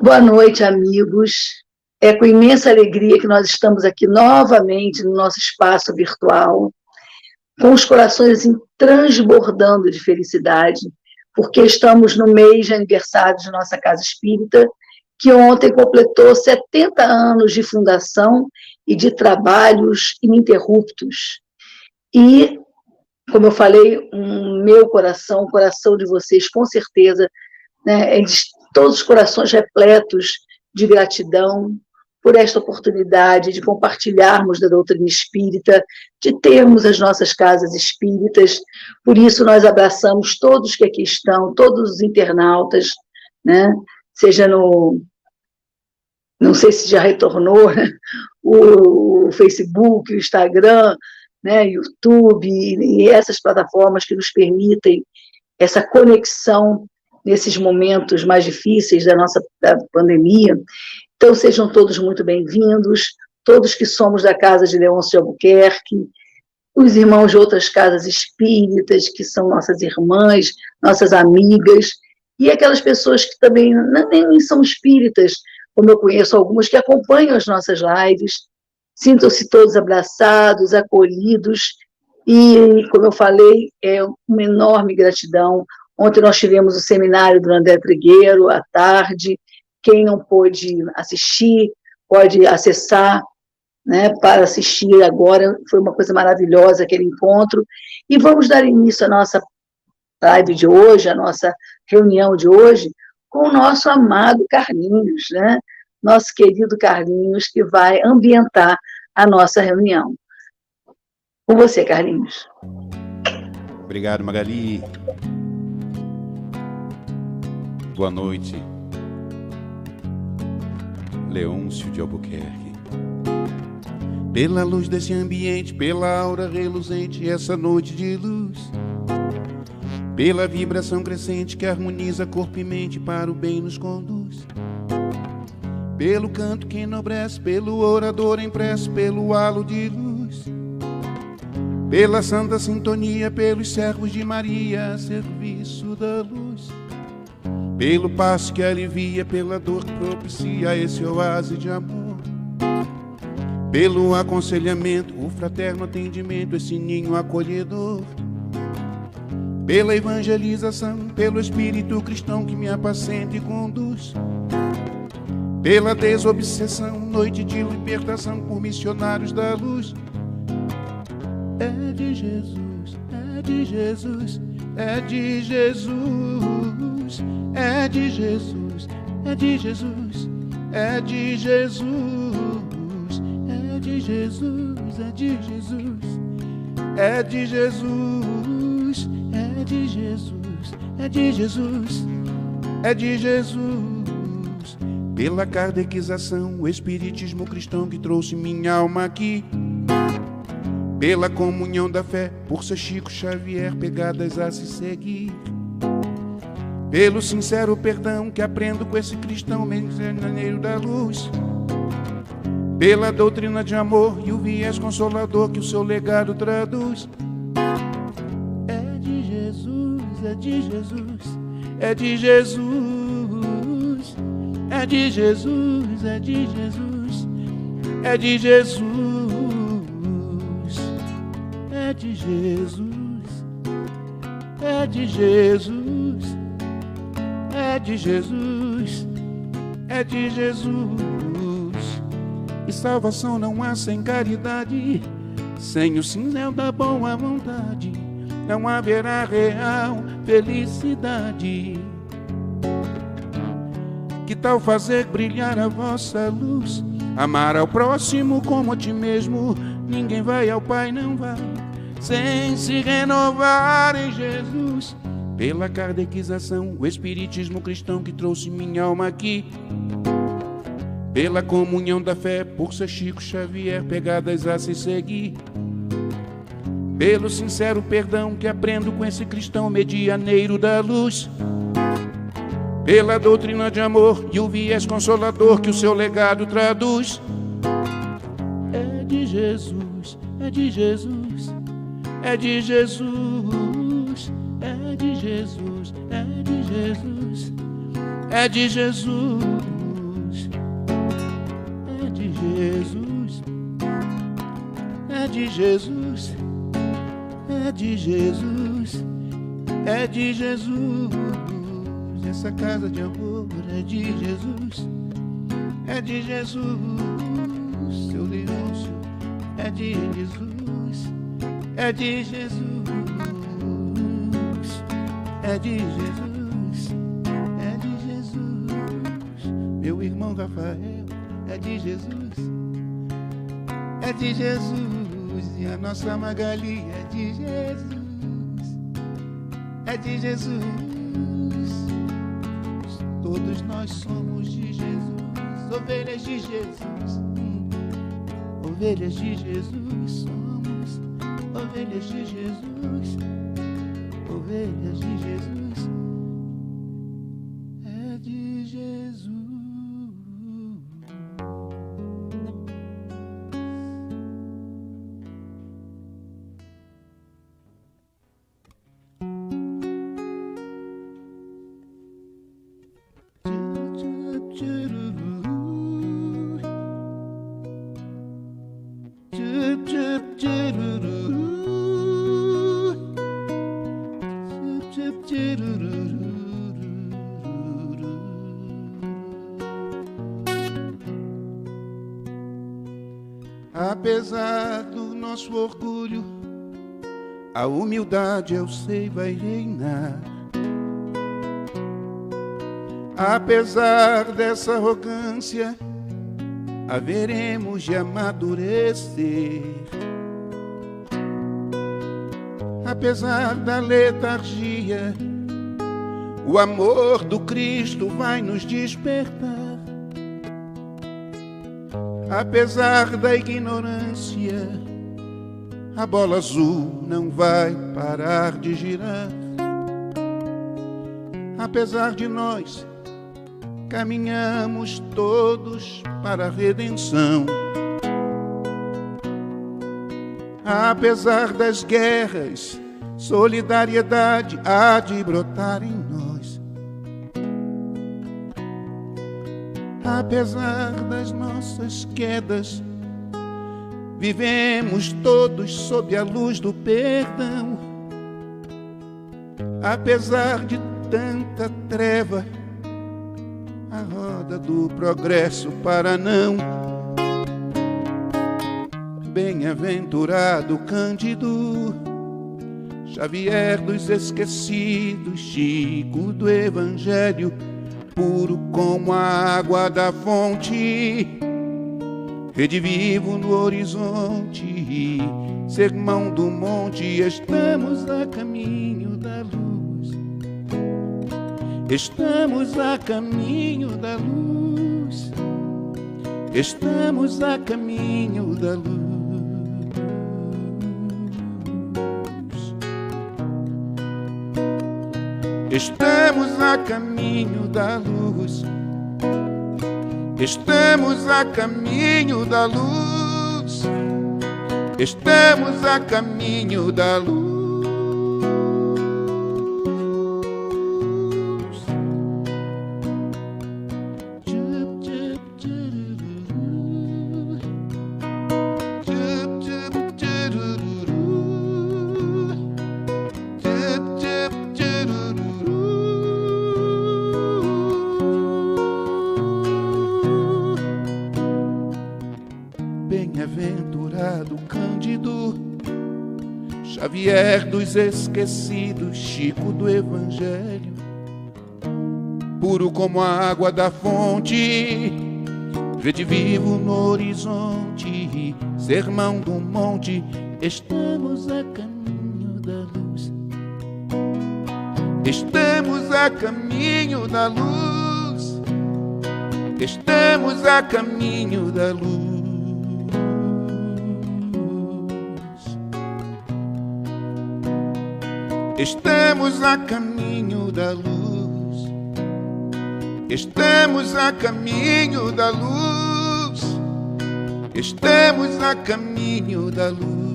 Boa noite, amigos. É com imensa alegria que nós estamos aqui novamente no nosso espaço virtual, com os corações assim, transbordando de felicidade, porque estamos no mês de aniversário de nossa Casa Espírita, que ontem completou 70 anos de fundação e de trabalhos ininterruptos. E, como eu falei, meu coração, o coração de vocês, com certeza, né, todos os corações repletos de gratidão por esta oportunidade de compartilharmos da doutrina espírita, de termos as nossas casas espíritas. Por isso, nós abraçamos todos que aqui estão, todos os internautas, né? Seja no... Não sei se já retornou, né? O Facebook, o Instagram, né? YouTube, e essas plataformas que nos permitem essa conexão nesses momentos mais difíceis da pandemia. Então, sejam todos muito bem-vindos, todos que somos da Casa de Leôncio de Albuquerque, os irmãos de outras casas espíritas, que são nossas irmãs, nossas amigas, e aquelas pessoas que também nem são espíritas, como eu conheço algumas, que acompanham as nossas lives. Sintam-se todos abraçados, acolhidos, e, como eu falei, é uma enorme gratidão. Ontem nós tivemos o seminário do André Trigueiro, à tarde. Quem não pôde assistir, pode acessar, né, para assistir agora. Foi uma coisa maravilhosa aquele encontro. E vamos dar início à nossa live de hoje, à nossa reunião de hoje, com o nosso amado Carlinhos, né? Nosso querido Carlinhos, que vai ambientar a nossa reunião. Com você, Carlinhos. Obrigado, Magali. Boa noite, Leôncio de Albuquerque. Pela luz desse ambiente, pela aura reluzente, essa noite de luz, pela vibração crescente que harmoniza corpo e mente, para o bem nos conduz, pelo canto que enobrece, pelo orador em prece, pelo halo de luz, pela santa sintonia, pelos servos de Maria, a serviço da luz, pelo passo que alivia, pela dor que propicia esse oásis de amor, pelo aconselhamento, o fraterno atendimento, esse ninho acolhedor, pela evangelização, pelo espírito cristão que me apacenta e conduz, pela desobsessão, noite de libertação por missionários da luz. É de Jesus, é de Jesus, é de Jesus, é de Jesus, é de Jesus, é de Jesus, é de Jesus, é de Jesus, é de Jesus, é de Jesus, é de Jesus, é de Jesus. Pela kardequização, o espiritismo cristão que trouxe minha alma aqui, pela comunhão da fé, por ser Chico Xavier, pegadas a se seguir, pelo sincero perdão que aprendo com esse cristão mensageiro da luz, pela doutrina de amor e o viés consolador que o seu legado traduz. É de Jesus, é de Jesus, é de Jesus, é de Jesus, é de Jesus, é de Jesus, é de Jesus, é de Jesus, é de Jesus, é de Jesus. E salvação não há sem caridade, sem o sinal da boa vontade, não haverá real felicidade. Que tal fazer brilhar a vossa luz, amar ao próximo como a ti mesmo? Ninguém vai ao Pai, não vai, sem se renovar em Jesus. Pela kardequização, o espiritismo cristão que trouxe minha alma aqui, pela comunhão da fé, por ser Chico Xavier, pegadas a se seguir, pelo sincero perdão que aprendo com esse cristão medianeiro da luz, pela doutrina de amor e o viés consolador que o seu legado traduz. É de Jesus, é de Jesus, é de Jesus, é de Jesus, é de Jesus, é de Jesus, é de Jesus, é de Jesus, é de Jesus, é de Jesus. Essa casa de amor é de Jesus, é de Jesus. Seu Leôncio é de Jesus, é de Jesus, é de Jesus, é de Jesus. Meu irmão Rafael é de Jesus, é de Jesus. E a nossa Magali é de Jesus, é de Jesus. Todos nós somos de Jesus, ovelhas de Jesus, ovelhas de Jesus. Somos ovelhas de Jesus, ovelhas de Jesus, é de Jesus. Apesar do nosso orgulho, a humildade eu sei vai reinar. Apesar dessa arrogância, haveremos de amadurecer. Apesar da letargia, o amor do Cristo vai nos despertar. Apesar da ignorância, a bola azul não vai parar de girar. Apesar de nós, caminhamos todos para a redenção. Apesar das guerras, solidariedade há de brotar em nós. Apesar das nossas quedas, vivemos todos sob a luz do perdão. Apesar de tanta treva, a roda do progresso para não. Bem-aventurado Cândido, Xavier dos esquecidos, Chico do Evangelho, puro como a água da fonte, rede vivo no horizonte, sermão do monte. Estamos a caminho da luz, estamos a caminho da luz, estamos a caminho da luz. Estamos a caminho da luz, estamos a caminho da luz, estamos a caminho da luz. Bem-aventurado Cândido, Xavier dos esquecidos, Chico do Evangelho, puro como a água da fonte, rede vivo no horizonte, sermão do monte. Estamos a caminho da luz, estamos a caminho da luz, estamos a caminho da luz. Estamos a caminho da luz, estamos a caminho da luz, estamos a caminho da luz.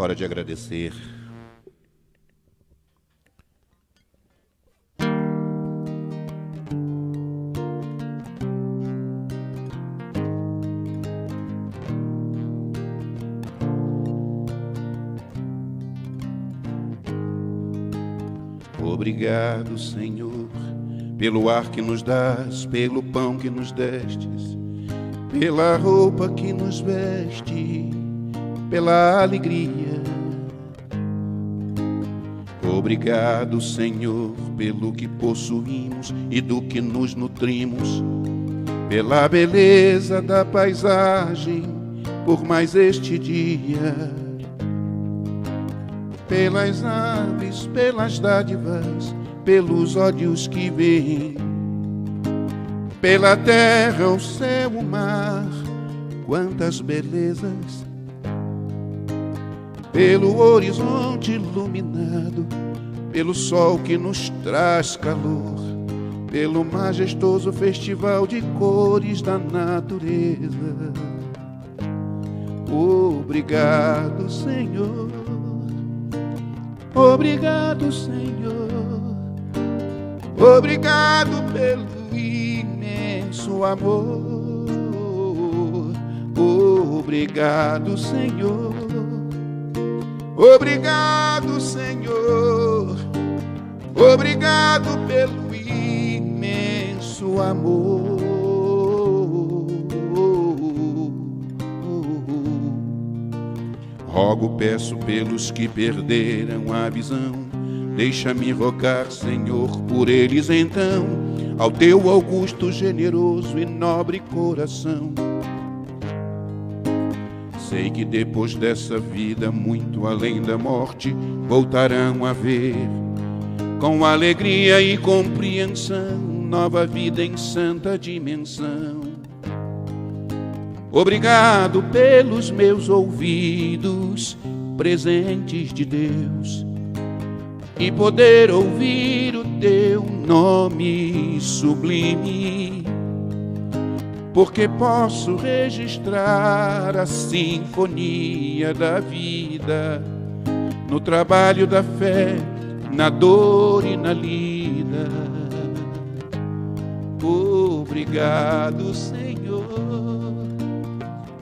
Hora de agradecer. Obrigado, Senhor, pelo ar que nos dás, pelo pão que nos destes, pela roupa que nos veste, pela alegria. Obrigado, Senhor, pelo que possuímos e do que nos nutrimos, pela beleza da paisagem, por mais este dia, pelas aves, pelas dádivas, pelos ódios que vêm, pela terra, o céu, o mar, quantas belezas, pelo horizonte iluminado, pelo sol que nos traz calor, pelo majestoso festival de cores da natureza. Obrigado, Senhor. Obrigado, Senhor. Obrigado pelo imenso amor. Obrigado, Senhor. Obrigado, Senhor. Obrigado pelo imenso amor. Rogo, peço pelos que perderam a visão, deixa-me rogar, Senhor, por eles então, ao teu augusto, generoso e nobre coração. Sei que depois dessa vida, muito além da morte, voltarão a ver, com alegria e compreensão, nova vida em santa dimensão. Obrigado pelos meus ouvidos, presentes de Deus, e poder ouvir o teu nome sublime, porque posso registrar a sinfonia da vida, no trabalho da fé, na dor e na lida. Obrigado, Senhor.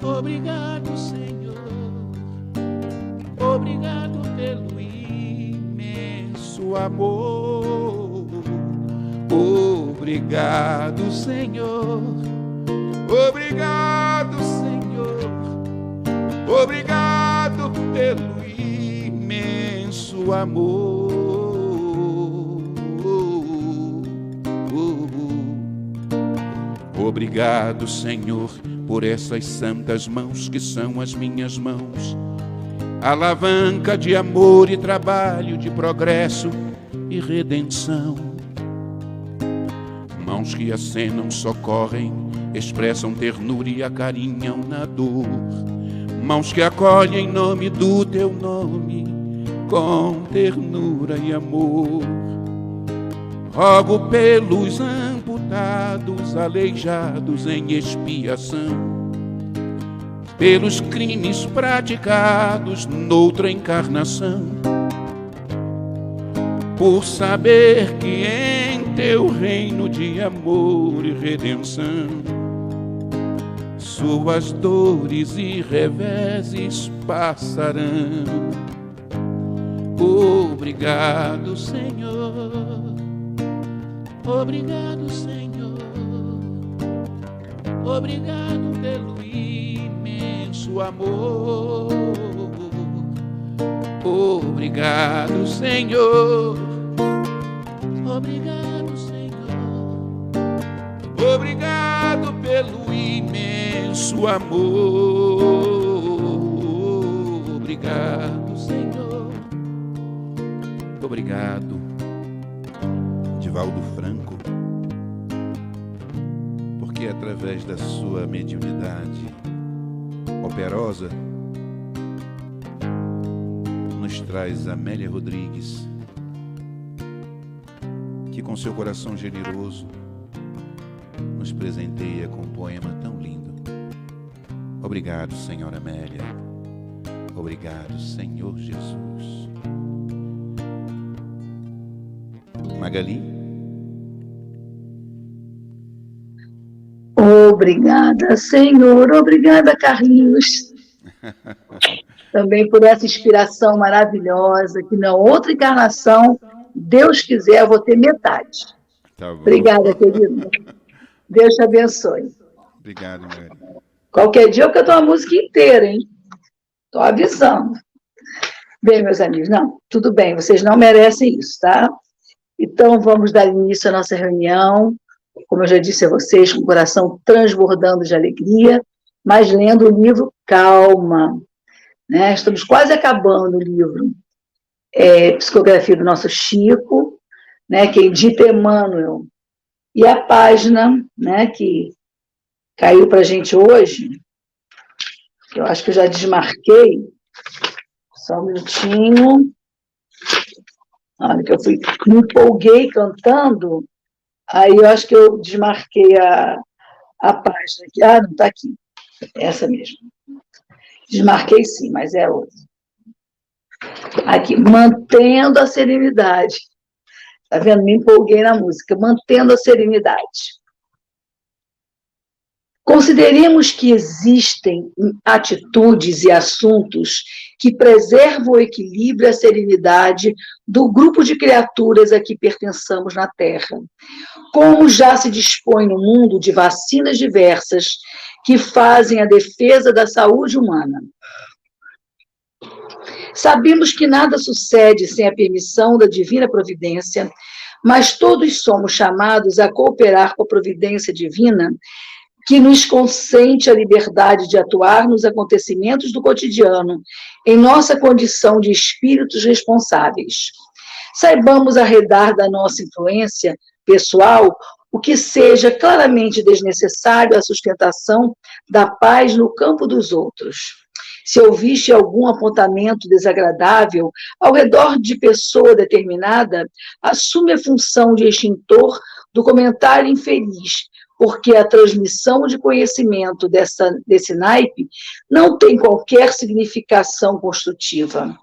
Obrigado, Senhor. Obrigado pelo imenso amor. Obrigado, Senhor. Obrigado, Senhor. Obrigado pelo imenso amor. Obrigado, Senhor, por essas santas mãos que são as minhas mãos, alavanca de amor e trabalho, de progresso e redenção. Mãos que acenam, socorrem, expressam ternura e acarinham na dor. Mãos que acolhem em nome do teu nome, com ternura e amor. Rogo pelos amputados, aleijados em expiação, pelos crimes praticados noutra encarnação, por saber que em teu reino de amor e redenção, suas dores e reveses passarão. Obrigado, Senhor. Obrigado, Senhor. Obrigado pelo imenso amor. Obrigado, Senhor. Obrigado, Senhor. Obrigado pelo imenso amor. Obrigado, Senhor. Obrigado, Divaldo Franco, porque através da sua mediunidade operosa nos traz Amélia Rodrigues, que com seu coração generoso nos presenteia com um poema tão lindo. Obrigado, Senhora Amélia. Obrigado, Senhor Jesus. Magali? Obrigada, Senhor. Obrigada, Carlinhos. Também por essa inspiração maravilhosa, que na outra encarnação, Deus quiser, eu vou ter metade. Tá bom. Obrigada, querido. Deus te abençoe. Obrigado, Magali. Qualquer dia eu canto uma música inteira, hein? Estou avisando. Bem, meus amigos, não, tudo bem, vocês não merecem isso, tá? Então, vamos dar início à nossa reunião, como eu já disse a vocês, com o coração transbordando de alegria, mas lendo o livro Calma, né? Estamos quase acabando o livro. Psicografia do nosso Chico, né? Quem dita Emmanuel. E a página, né, que caiu para a gente hoje, eu acho que eu já desmarquei, só um minutinho. Olha, que eu me empolguei cantando, aí eu acho que eu desmarquei a página aqui. Ah, não, está aqui. Essa mesmo. Desmarquei sim, mas é outra. Aqui, mantendo a serenidade. Está vendo? Me empolguei na música. Mantendo a serenidade. Consideremos que existem atitudes e assuntos que preservam o equilíbrio e a serenidade do grupo de criaturas a que pertençamos na Terra. Como já se dispõe no mundo de vacinas diversas que fazem a defesa da saúde humana. Sabemos que nada sucede sem a permissão da divina providência, mas todos somos chamados a cooperar com a providência divina que nos consente a liberdade de atuar nos acontecimentos do cotidiano, em nossa condição de espíritos responsáveis. Saibamos arredar da nossa influência pessoal o que seja claramente desnecessário à sustentação da paz no campo dos outros. Se ouviste algum apontamento desagradável ao redor de pessoa determinada, assume a função de extintor do comentário infeliz, porque a transmissão de conhecimento desse naipe não tem qualquer significação construtiva.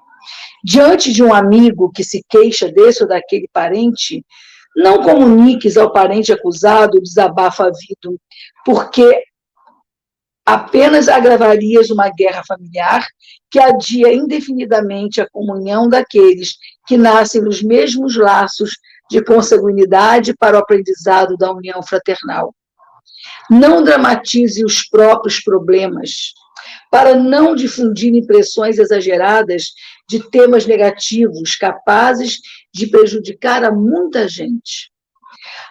Diante de um amigo que se queixa desse ou daquele parente, não comuniques ao parente acusado o desabafo havido, porque apenas agravarias uma guerra familiar que adia indefinidamente a comunhão daqueles que nascem nos mesmos laços de consanguinidade para o aprendizado da união fraternal. Não dramatize os próprios problemas, para não difundir impressões exageradas de temas negativos capazes de prejudicar a muita gente.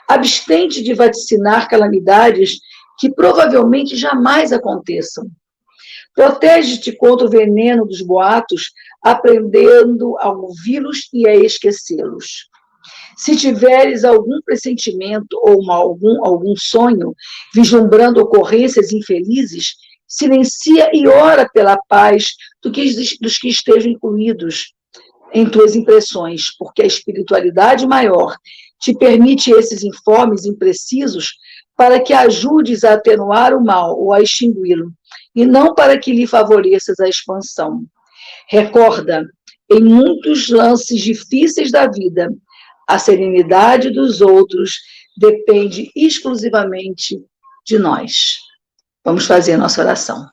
Abstente de vaticinar calamidades que provavelmente jamais aconteçam. Protege-te contra o veneno dos boatos, aprendendo a ouvi-los e a esquecê-los. Se tiveres algum pressentimento ou algum sonho, vislumbrando ocorrências infelizes, silencia e ora pela paz dos que estejam incluídos em tuas impressões, porque a espiritualidade maior te permite esses informes imprecisos para que ajudes a atenuar o mal ou a extingui-lo, e não para que lhe favoreças a expansão. Recorda, em muitos lances difíceis da vida, a serenidade dos outros depende exclusivamente de nós. Vamos fazer a nossa oração.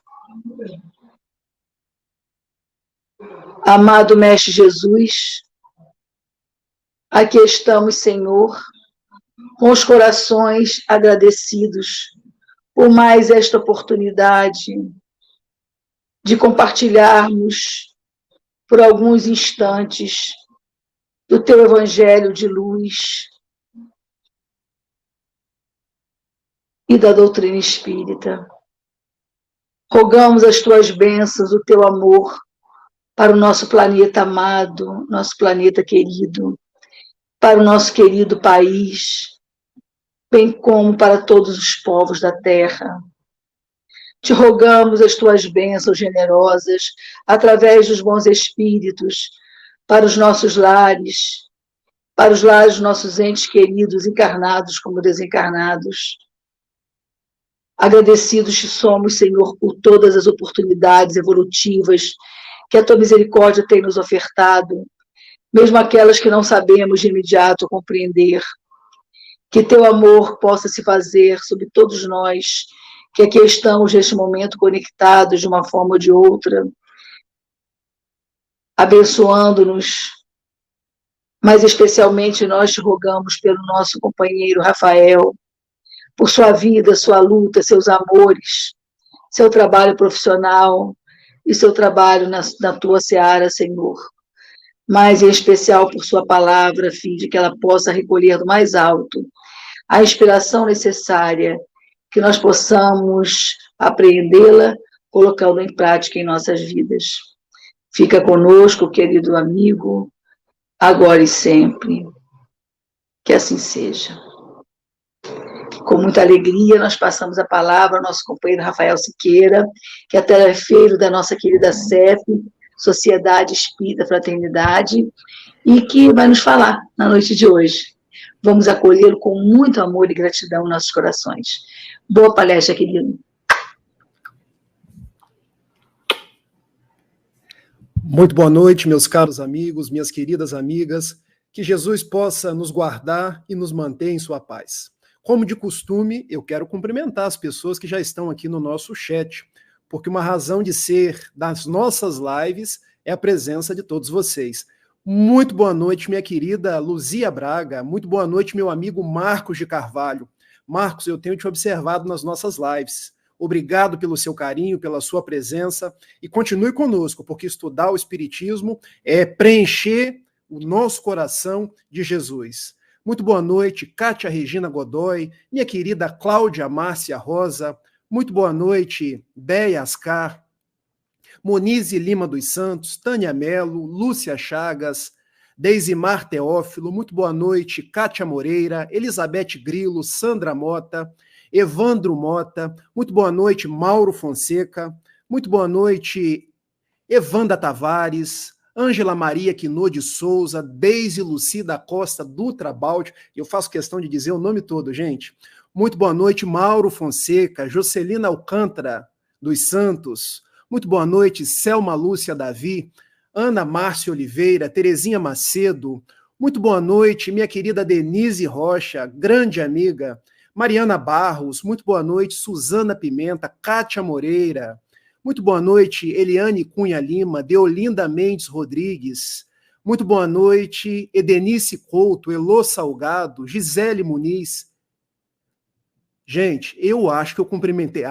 Amado Mestre Jesus, aqui estamos, Senhor, com os corações agradecidos por mais esta oportunidade de compartilharmos por alguns instantes do teu evangelho de luz e da doutrina espírita. Rogamos as tuas bênçãos, o teu amor para o nosso planeta amado, nosso planeta querido, para o nosso querido país, bem como para todos os povos da terra. Te rogamos as tuas bênçãos generosas, através dos bons espíritos, para os nossos lares, para os lares dos nossos entes queridos, encarnados como desencarnados. Agradecidos somos, Senhor, por todas as oportunidades evolutivas que a tua misericórdia tem nos ofertado, mesmo aquelas que não sabemos de imediato compreender. Que teu amor possa se fazer sobre todos nós, que aqui estamos neste momento conectados de uma forma ou de outra, abençoando-nos, mas especialmente nós te rogamos pelo nosso companheiro Rafael, por sua vida, sua luta, seus amores, seu trabalho profissional e seu trabalho na tua seara, Senhor. Mas em especial por sua palavra, a fim de que ela possa recolher do mais alto a inspiração necessária, que nós possamos apreendê-la, colocando em prática em nossas vidas. Fica conosco, querido amigo, agora e sempre. Que assim seja. Com muita alegria, nós passamos a palavra ao nosso companheiro Rafael Siqueira, que é telefeiro da nossa querida SEF, Sociedade Espírita Fraternidade, e que vai nos falar na noite de hoje. Vamos acolhê-lo com muito amor e gratidão em nossos corações. Boa palestra, querido. Muito boa noite, meus caros amigos, minhas queridas amigas. Que Jesus possa nos guardar e nos manter em sua paz. Como de costume, eu quero cumprimentar as pessoas que já estão aqui no nosso chat, porque uma razão de ser das nossas lives é a presença de todos vocês. Muito boa noite, minha querida Luzia Braga. Muito boa noite, meu amigo Marcos de Carvalho. Marcos, eu tenho te observado nas nossas lives. Obrigado pelo seu carinho, pela sua presença, e continue conosco, porque estudar o Espiritismo é preencher o nosso coração de Jesus. Muito boa noite, Kátia Regina Godoy, minha querida Cláudia Márcia Rosa. Muito boa noite, Béia Ascar, Monize Lima dos Santos, Tânia Melo, Lúcia Chagas, Deisimar Teófilo, muito boa noite, Kátia Moreira, Elizabeth Grilo, Sandra Mota, Evandro Mota, muito boa noite, Mauro Fonseca, muito boa noite, Evanda Tavares, Ângela Maria Quinô de Souza, Deise Lucida Costa Dutra Baldi, eu faço questão de dizer o nome todo, gente. Muito boa noite, Mauro Fonseca, Jocelina Alcântara dos Santos, muito boa noite, Selma Lúcia Davi, Ana Márcia Oliveira, Terezinha Macedo, muito boa noite, minha querida Denise Rocha, grande amiga, Mariana Barros, muito boa noite, Suzana Pimenta, Kátia Moreira, muito boa noite, Eliane Cunha Lima, Deolinda Mendes Rodrigues, muito boa noite, Edenice Couto, Elô Salgado, Gisele Muniz. Gente, eu acho que eu cumprimentei.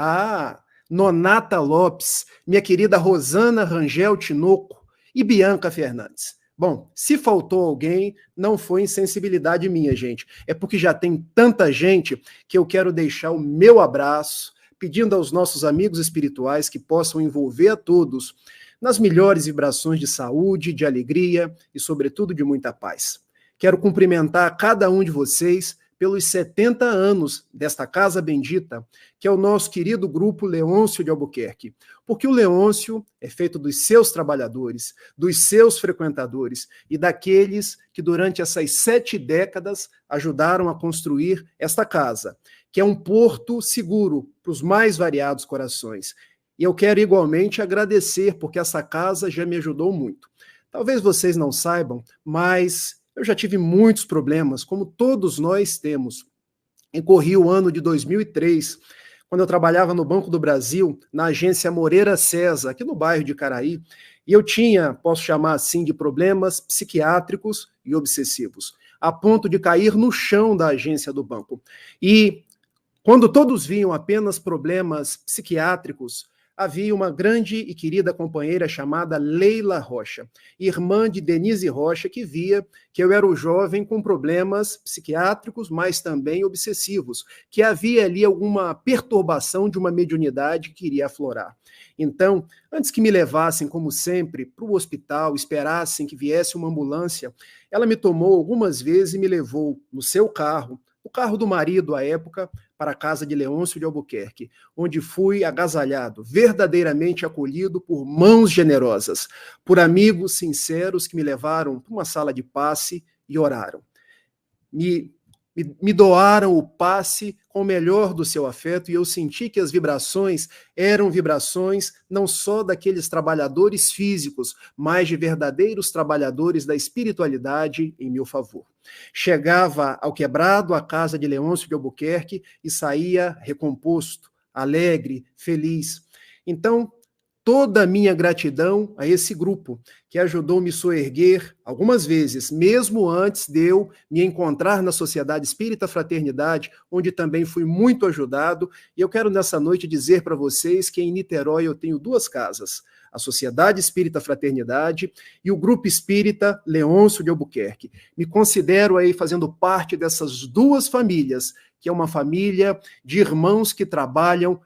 Nonata Lopes, minha querida Rosana Rangel Tinoco e Bianca Fernandes. Bom, se faltou alguém, não foi insensibilidade minha, gente. É porque já tem tanta gente que eu quero deixar o meu abraço, pedindo aos nossos amigos espirituais que possam envolver a todos nas melhores vibrações de saúde, de alegria e, sobretudo, de muita paz. Quero cumprimentar cada um de vocês pelos 70 anos desta Casa Bendita, que é o nosso querido grupo Leôncio de Albuquerque. Porque o Leôncio é feito dos seus trabalhadores, dos seus frequentadores e daqueles que durante essas 7 décadas ajudaram a construir esta casa, que é um porto seguro para os mais variados corações. E eu quero igualmente agradecer, porque essa casa já me ajudou muito. Talvez vocês não saibam, mas eu já tive muitos problemas, como todos nós temos. Incorri o ano de 2003, quando eu trabalhava no Banco do Brasil, na agência Moreira César, aqui no bairro de Caraí, e eu tinha, posso chamar assim, de problemas psiquiátricos e obsessivos, a ponto de cair no chão da agência do banco. E quando todos viam apenas problemas psiquiátricos, havia uma grande e querida companheira chamada Leila Rocha, irmã de Denise Rocha, que via que eu era o jovem com problemas psiquiátricos, mas também obsessivos, que havia ali alguma perturbação de uma mediunidade que iria aflorar. Então, antes que me levassem, como sempre, para o hospital, esperassem que viesse uma ambulância, ela me tomou algumas vezes e me levou no seu carro, o carro do marido à época, para a casa de Leôncio de Albuquerque, onde fui agasalhado, verdadeiramente acolhido por mãos generosas, por amigos sinceros que me levaram para uma sala de passe e oraram. Me me doaram o passe com o melhor do seu afeto e eu senti que as vibrações eram vibrações não só daqueles trabalhadores físicos, mas de verdadeiros trabalhadores da espiritualidade em meu favor. Chegava ao quebrado, à casa de Leôncio de Albuquerque, e saía recomposto, alegre, feliz. Então, toda a minha gratidão a esse grupo, que ajudou me soerguer algumas vezes, mesmo antes de eu me encontrar na Sociedade Espírita Fraternidade, onde também fui muito ajudado. E eu quero nessa noite dizer para vocês que em Niterói eu tenho 2 casas, a Sociedade Espírita Fraternidade e o Grupo Espírita Leôncio de Albuquerque. Me considero aí fazendo parte dessas 2 famílias, que é uma família de irmãos que trabalham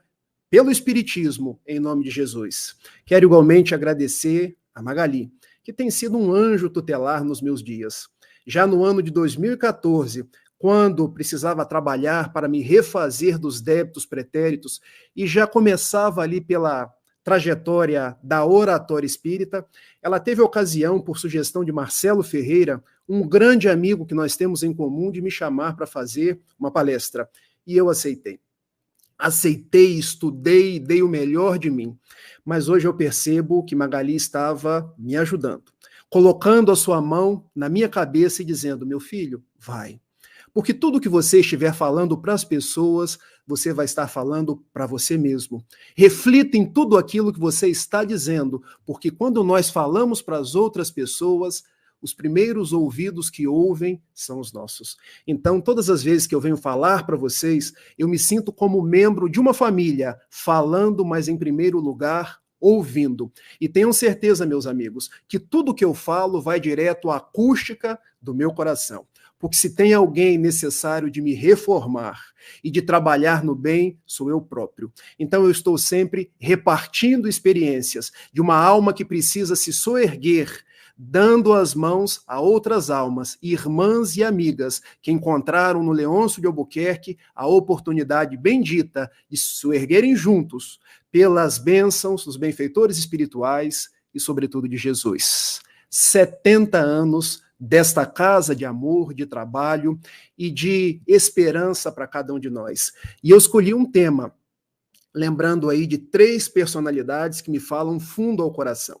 pelo Espiritismo, em nome de Jesus. Quero igualmente agradecer a Magali, que tem sido um anjo tutelar nos meus dias. Já no ano de 2014, quando precisava trabalhar para me refazer dos débitos pretéritos, e já começava ali pela trajetória da oratória espírita, ela teve a ocasião, por sugestão de Marcelo Ferreira, um grande amigo que nós temos em comum, de me chamar para fazer uma palestra. E eu aceitei. Aceitei, estudei e dei o melhor de mim. Mas hoje eu percebo que Magali estava me ajudando, colocando a sua mão na minha cabeça e dizendo: meu filho, vai. Porque tudo que você estiver falando para as pessoas, você vai estar falando para você mesmo. Reflita em tudo aquilo que você está dizendo, porque quando nós falamos para as outras pessoas, os primeiros ouvidos que ouvem são os nossos. Então, todas as vezes que eu venho falar para vocês, eu me sinto como membro de uma família, falando, mas em primeiro lugar, ouvindo. E tenham certeza, meus amigos, que tudo que eu falo vai direto à acústica do meu coração. Porque se tem alguém necessário de me reformar e de trabalhar no bem, sou eu próprio. Então eu estou sempre repartindo experiências de uma alma que precisa se soerguer, dando as mãos a outras almas, irmãs e amigas, que encontraram no Leôncio de Albuquerque a oportunidade bendita de se soerguerem juntos pelas bênçãos dos benfeitores espirituais e, sobretudo, de Jesus. 70 anos desta casa de amor, de trabalho e de esperança para cada um de nós. E eu escolhi um tema, lembrando aí de 3 personalidades que me falam fundo ao coração.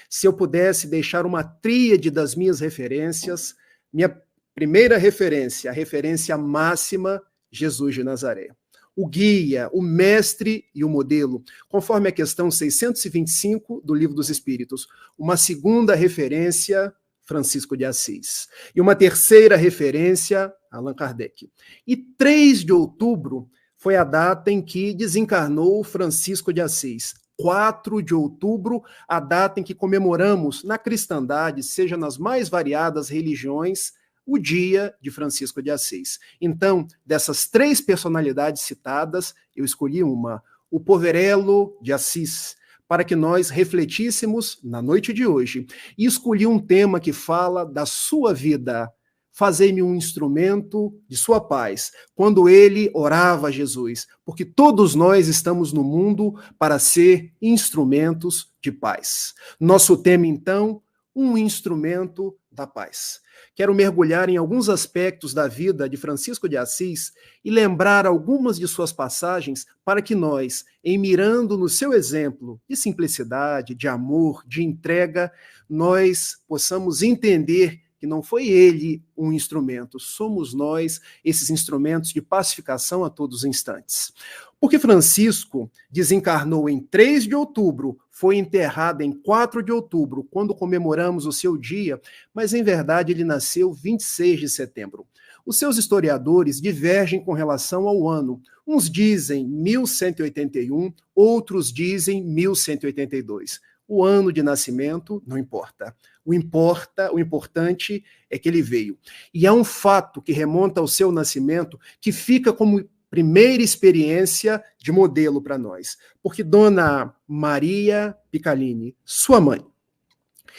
Se eu pudesse deixar uma tríade das minhas referências, minha primeira referência, a referência máxima, Jesus de Nazaré. O guia, o mestre e o modelo, conforme a questão 625 do Livro dos Espíritos. Uma segunda referência, Francisco de Assis. E uma terceira referência, Allan Kardec. E 3 de outubro foi a data em que desencarnou Francisco de Assis. 4 de outubro, a data em que comemoramos na cristandade, seja nas mais variadas religiões, o dia de Francisco de Assis. Então, dessas 3 personalidades citadas, eu escolhi uma, o Poverello de Assis, para que nós refletíssemos na noite de hoje. E escolhi um tema que fala da sua vida. Fazei-me um instrumento de sua paz, quando ele orava a Jesus, porque todos nós estamos no mundo para ser instrumentos de paz. Nosso tema, então, um instrumento da paz. Quero mergulhar em alguns aspectos da vida de Francisco de Assis e lembrar algumas de suas passagens para que nós, em mirando no seu exemplo de simplicidade, de amor, de entrega, nós possamos entender que não foi ele um instrumento, somos nós esses instrumentos de pacificação a todos os instantes. Porque Francisco desencarnou em 3 de outubro, foi enterrado em 4 de outubro, quando comemoramos o seu dia, mas em verdade ele nasceu 26 de setembro. Os seus historiadores divergem com relação ao ano. Uns dizem 1181, outros dizem 1182. O ano de nascimento não importa. O importante é que ele veio. E há um fato que remonta ao seu nascimento que fica como primeira experiência de modelo para nós. Porque Dona Maria Picalini, sua mãe,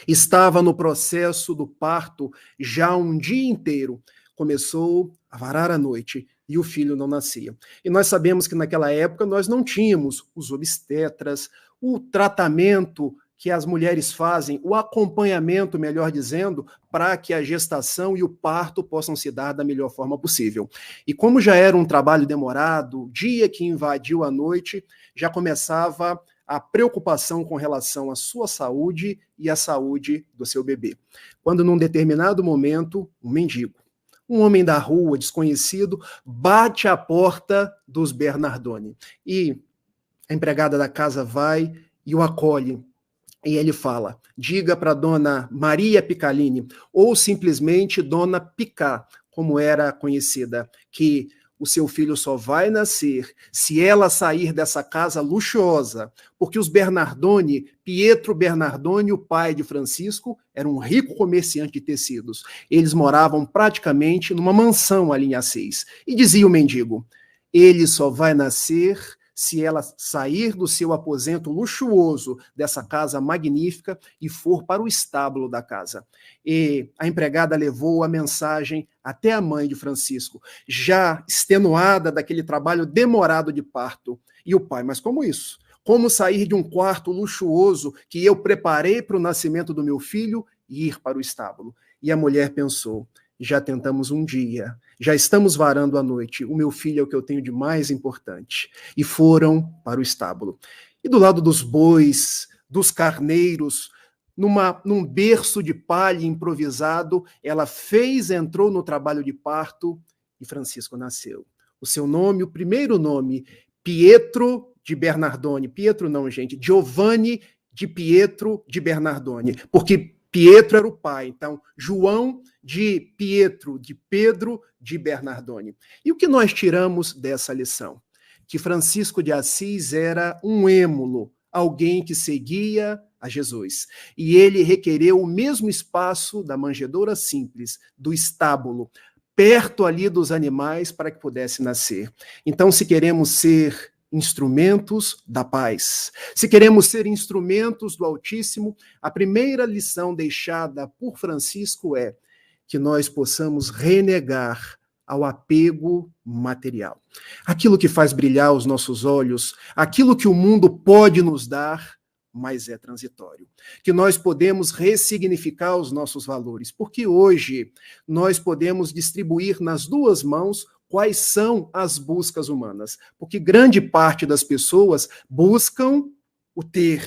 estava no processo do parto já um dia inteiro. Começou a varar a noite e o filho não nascia. E nós sabemos que naquela época nós não tínhamos os obstetras, o tratamento que as mulheres fazem, o acompanhamento, melhor dizendo, para que a gestação e o parto possam se dar da melhor forma possível. E como já era um trabalho demorado, o dia que invadiu a noite, já começava a preocupação com relação à sua saúde e à saúde do seu bebê. Quando, num determinado momento, um mendigo, um homem da rua, desconhecido, bate à porta dos Bernardoni. E a empregada da casa vai e o acolhe. E ele fala, diga para dona Maria Picalini, ou simplesmente dona Picá, como era conhecida, que o seu filho só vai nascer se ela sair dessa casa luxuosa, porque os Bernardoni, Pietro Bernardoni, o pai de Francisco, era um rico comerciante de tecidos. Eles moravam praticamente numa mansão ali em Assis. E dizia o mendigo, ele só vai nascer se ela sair do seu aposento luxuoso dessa casa magnífica e for para o estábulo da casa. E a empregada levou a mensagem até a mãe de Francisco, já extenuada daquele trabalho demorado de parto. E o pai, mas como isso? Como sair de um quarto luxuoso que eu preparei para o nascimento do meu filho e ir para o estábulo? E a mulher pensou, já tentamos um dia, já estamos varando a noite, o meu filho é o que eu tenho de mais importante. E foram para o estábulo. E do lado dos bois, dos carneiros, num berço de palha improvisado, ela entrou no trabalho de parto e Francisco nasceu. O seu nome, o primeiro nome, Pietro de Bernardoni. Pietro não, gente, Giovanni de Pietro de Bernardoni, porque Pietro era o pai, então João de Pietro, de Pedro de Bernardoni. E o que nós tiramos dessa lição? Que Francisco de Assis era um êmulo, alguém que seguia a Jesus. E ele requereu o mesmo espaço da manjedoura simples, do estábulo, perto ali dos animais para que pudesse nascer. Então, se queremos ser instrumentos da paz, se queremos ser instrumentos do Altíssimo, a primeira lição deixada por Francisco é que nós possamos renegar ao apego material. Aquilo que faz brilhar os nossos olhos, aquilo que o mundo pode nos dar, mas é transitório. Que nós podemos ressignificar os nossos valores, porque hoje nós podemos distribuir nas duas mãos quais são as buscas humanas, porque grande parte das pessoas buscam o ter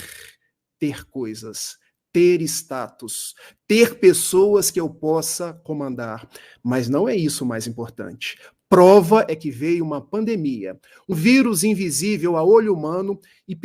coisas, ter status, ter pessoas que eu possa comandar, mas não é isso o mais importante. Prova é que veio uma pandemia, um vírus invisível a olho humano e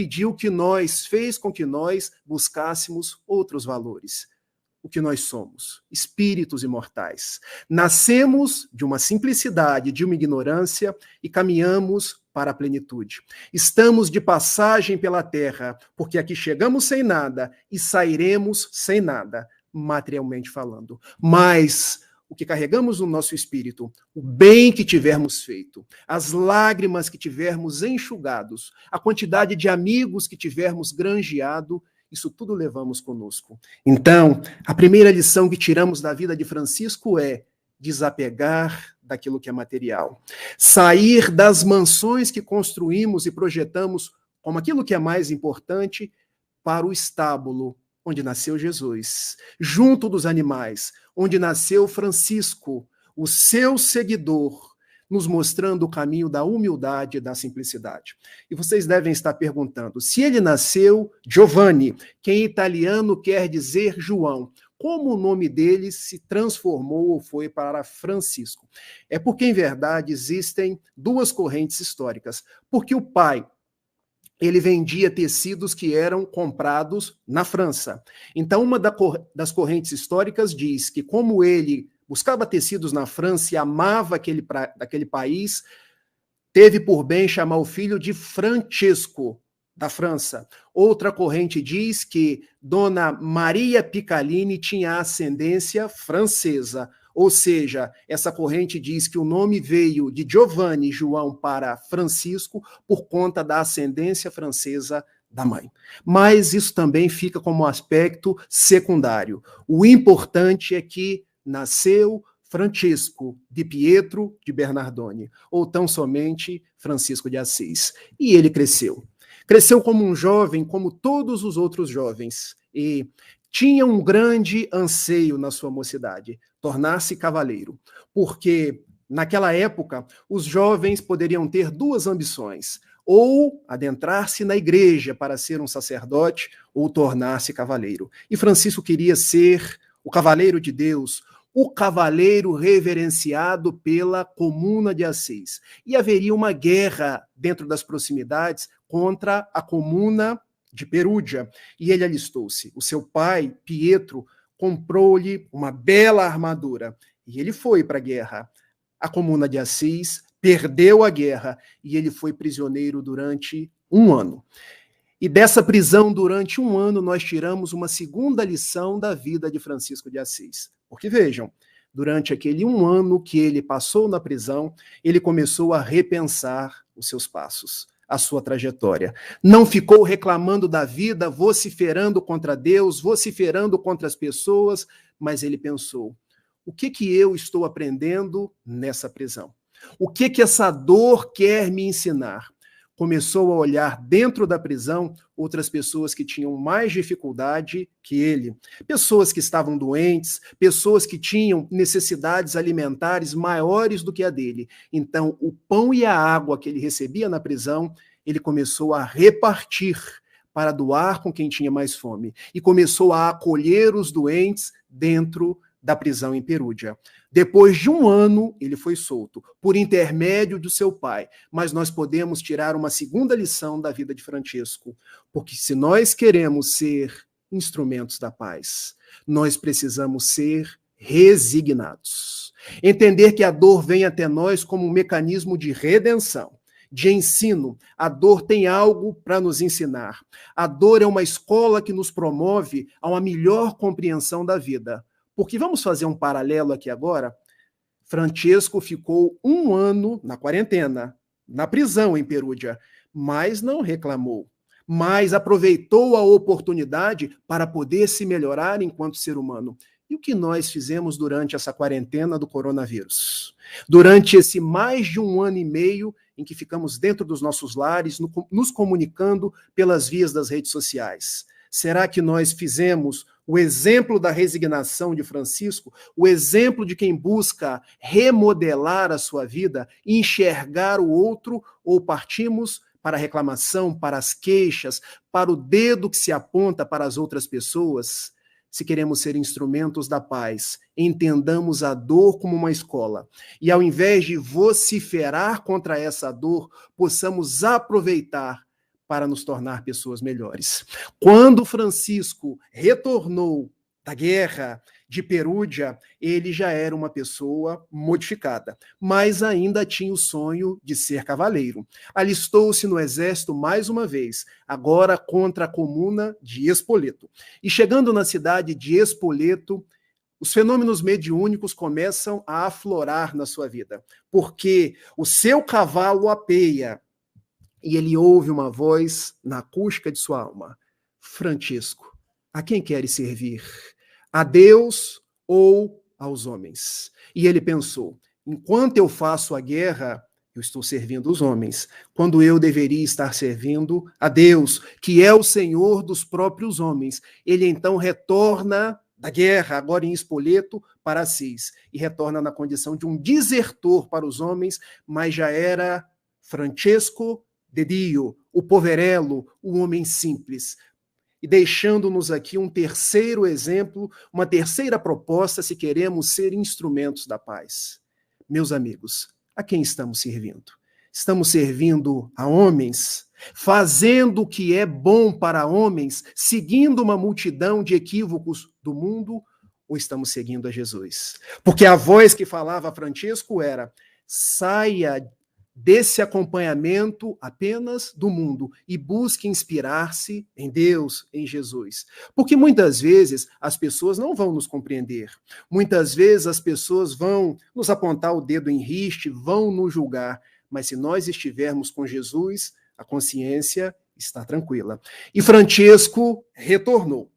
fez com que nós buscássemos outros valores. O que nós somos, espíritos imortais. Nascemos de uma simplicidade, de uma ignorância e caminhamos para a plenitude. Estamos de passagem pela terra, porque aqui chegamos sem nada e sairemos sem nada, materialmente falando. Mas o que carregamos no nosso espírito, o bem que tivermos feito, as lágrimas que tivermos enxugados, a quantidade de amigos que tivermos granjeado, isso tudo levamos conosco. Então, a primeira lição que tiramos da vida de Francisco é desapegar daquilo que é material. Sair das mansões que construímos e projetamos como aquilo que é mais importante para o estábulo onde nasceu Jesus, junto dos animais, onde nasceu Francisco, o seu seguidor, nos mostrando o caminho da humildade e da simplicidade. E vocês devem estar perguntando, se ele nasceu Giovanni, que em italiano quer dizer João, como o nome dele se transformou ou foi para Francisco? É porque, em verdade, existem duas correntes históricas. Porque o pai, ele vendia tecidos que eram comprados na França. Então, uma das correntes históricas diz que, como ele buscava tecidos na França e amava aquele país, teve por bem chamar o filho de Francesco, da França. Outra corrente diz que Dona Maria Picalini tinha ascendência francesa, ou seja, essa corrente diz que o nome veio de Giovanni João para Francisco por conta da ascendência francesa da mãe. Mas isso também fica como aspecto secundário. O importante é que nasceu Francisco de Pietro de Bernardoni, ou tão somente Francisco de Assis. E ele cresceu. Cresceu como um jovem, como todos os outros jovens, e tinha um grande anseio na sua mocidade, tornar-se cavaleiro, porque naquela época os jovens poderiam ter duas ambições, ou adentrar-se na igreja para ser um sacerdote, ou tornar-se cavaleiro. E Francisco queria ser o cavaleiro de Deus, o cavaleiro reverenciado pela Comuna de Assis. E haveria uma guerra dentro das proximidades contra a Comuna de Perúdia, e ele alistou-se. O seu pai, Pietro, comprou-lhe uma bela armadura, e ele foi para a guerra. A Comuna de Assis perdeu a guerra, e ele foi prisioneiro durante 1 ano. E dessa prisão durante 1 ano, nós tiramos uma segunda lição da vida de Francisco de Assis. Porque vejam, durante aquele 1 ano que ele passou na prisão, ele começou a repensar os seus passos, a sua trajetória. Não ficou reclamando da vida, vociferando contra Deus, vociferando contra as pessoas, mas ele pensou: o que eu estou aprendendo nessa prisão? O que essa dor quer me ensinar? Começou a olhar dentro da prisão outras pessoas que tinham mais dificuldade que ele, pessoas que estavam doentes, pessoas que tinham necessidades alimentares maiores do que a dele. Então, o pão e a água que ele recebia na prisão, ele começou a repartir para doar com quem tinha mais fome, e começou a acolher os doentes dentro da prisão em Perúdia. Depois de 1 ano, ele foi solto, por intermédio do seu pai. Mas nós podemos tirar uma segunda lição da vida de Francisco, porque se nós queremos ser instrumentos da paz, nós precisamos ser resignados. Entender que a dor vem até nós como um mecanismo de redenção, de ensino. A dor tem algo para nos ensinar. A dor é uma escola que nos promove a uma melhor compreensão da vida. Porque vamos fazer um paralelo aqui agora. Francisco ficou 1 ano na quarentena, na prisão em Perúdia, mas não reclamou, mas aproveitou a oportunidade para poder se melhorar enquanto ser humano. E o que nós fizemos durante essa quarentena do coronavírus? Durante esse mais de 1 ano e meio em que ficamos dentro dos nossos lares, nos comunicando pelas vias das redes sociais. Será que nós fizemos o exemplo da resignação de Francisco, o exemplo de quem busca remodelar a sua vida, enxergar o outro, ou partimos para a reclamação, para as queixas, para o dedo que se aponta para as outras pessoas? Se queremos ser instrumentos da paz, entendamos a dor como uma escola. E ao invés de vociferar contra essa dor, possamos aproveitar para nos tornar pessoas melhores. Quando Francisco retornou da guerra de Perúdia, ele já era uma pessoa modificada, mas ainda tinha o sonho de ser cavaleiro. Alistou-se no exército mais uma vez, agora contra a Comuna de Espoleto. E chegando na cidade de Espoleto, os fenômenos mediúnicos começam a aflorar na sua vida, porque o seu cavalo apeia, e ele ouve uma voz na acústica de sua alma: Francisco, a quem queres servir? A Deus ou aos homens? E ele pensou: enquanto eu faço a guerra, eu estou servindo os homens, quando eu deveria estar servindo a Deus, que é o Senhor dos próprios homens. Ele então retorna da guerra, agora em Espoleto, para Assis, e retorna na condição de um desertor para os homens, mas já era Francisco de Dio, o poverello, o homem simples. E deixando-nos aqui um terceiro exemplo, uma terceira proposta, se queremos ser instrumentos da paz. Meus amigos, a quem estamos servindo? Estamos servindo a homens, fazendo o que é bom para homens, seguindo uma multidão de equívocos do mundo, ou estamos seguindo a Jesus? Porque a voz que falava a Francisco era: saia desse acompanhamento apenas do mundo e busque inspirar-se em Deus, em Jesus. Porque muitas vezes as pessoas não vão nos compreender. Muitas vezes as pessoas vão nos apontar o dedo em riste, vão nos julgar. Mas se nós estivermos com Jesus, a consciência está tranquila. E Francisco retornou.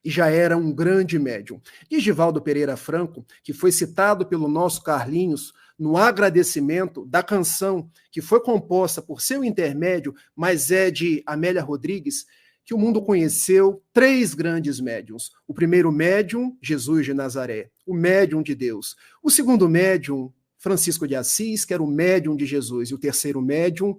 e já era um grande médium. Diz Givaldo Pereira Franco, que foi citado pelo nosso Carlinhos no agradecimento da canção que foi composta por seu intermédio, mas é de Amélia Rodrigues, que o mundo conheceu 3 grandes médiums. O primeiro médium, Jesus de Nazaré, o médium de Deus. O segundo médium, Francisco de Assis, que era o médium de Jesus. E o terceiro médium,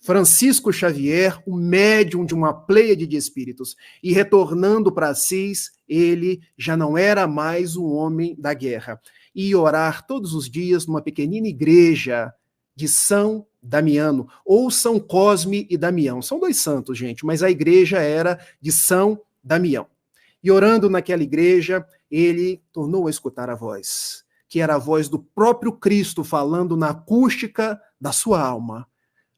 Francisco Xavier, o médium de uma pleiade de espíritos. E retornando para Assis, ele já não era mais um homem da guerra. E ia orar todos os dias numa pequenina igreja de São Damiano, ou São Cosme e Damião. São 2 santos, gente, mas a igreja era de São Damião. E orando naquela igreja, ele tornou a escutar a voz, que era a voz do próprio Cristo falando na acústica da sua alma.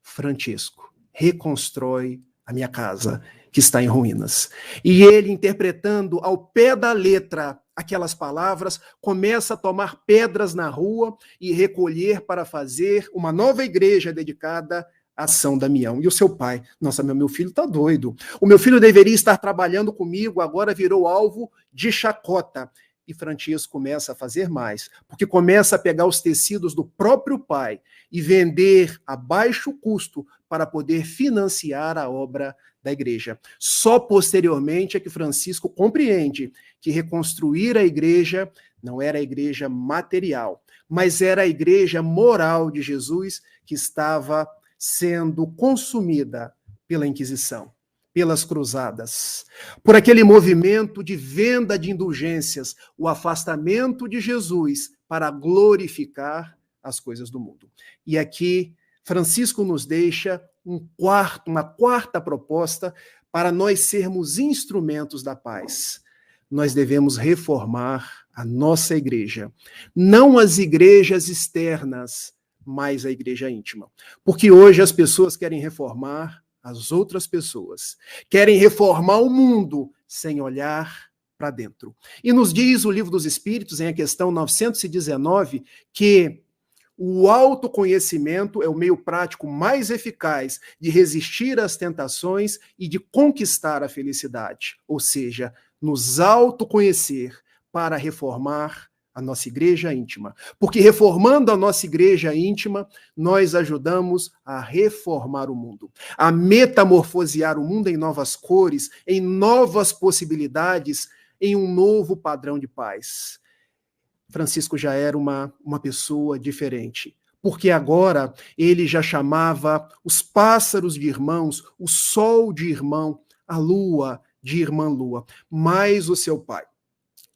Francisco, reconstrói a minha casa, que está em ruínas. E ele, interpretando ao pé da letra aquelas palavras, começa a tomar pedras na rua e recolher para fazer uma nova igreja dedicada a São Damião. E o seu pai, nossa, meu filho está doido. O meu filho deveria estar trabalhando comigo, agora virou alvo de chacota. E Francisco começa a fazer mais, porque começa a pegar os tecidos do próprio pai e vender a baixo custo para poder financiar a obra da igreja. Só posteriormente é que Francisco compreende que reconstruir a igreja não era a igreja material, mas era a igreja moral de Jesus que estava sendo consumida pela Inquisição, pelas cruzadas, por aquele movimento de venda de indulgências, o afastamento de Jesus para glorificar as coisas do mundo. E aqui Francisco nos deixa uma quarta proposta para nós sermos instrumentos da paz. Nós devemos reformar a nossa igreja, não as igrejas externas, mas a igreja íntima. Porque hoje as pessoas querem reformar as outras pessoas, querem reformar o mundo sem olhar para dentro. E nos diz o Livro dos Espíritos, em a questão 919, que o autoconhecimento é o meio prático mais eficaz de resistir às tentações e de conquistar a felicidade. Ou seja, nos autoconhecer para reformar a nossa igreja íntima. Porque reformando a nossa igreja íntima, nós ajudamos a reformar o mundo, a metamorfosear o mundo em novas cores, em novas possibilidades, em um novo padrão de paz. Francisco já era uma pessoa diferente, porque agora ele já chamava os pássaros de irmãos, o sol de irmão, a lua de irmã lua, mais o seu pai.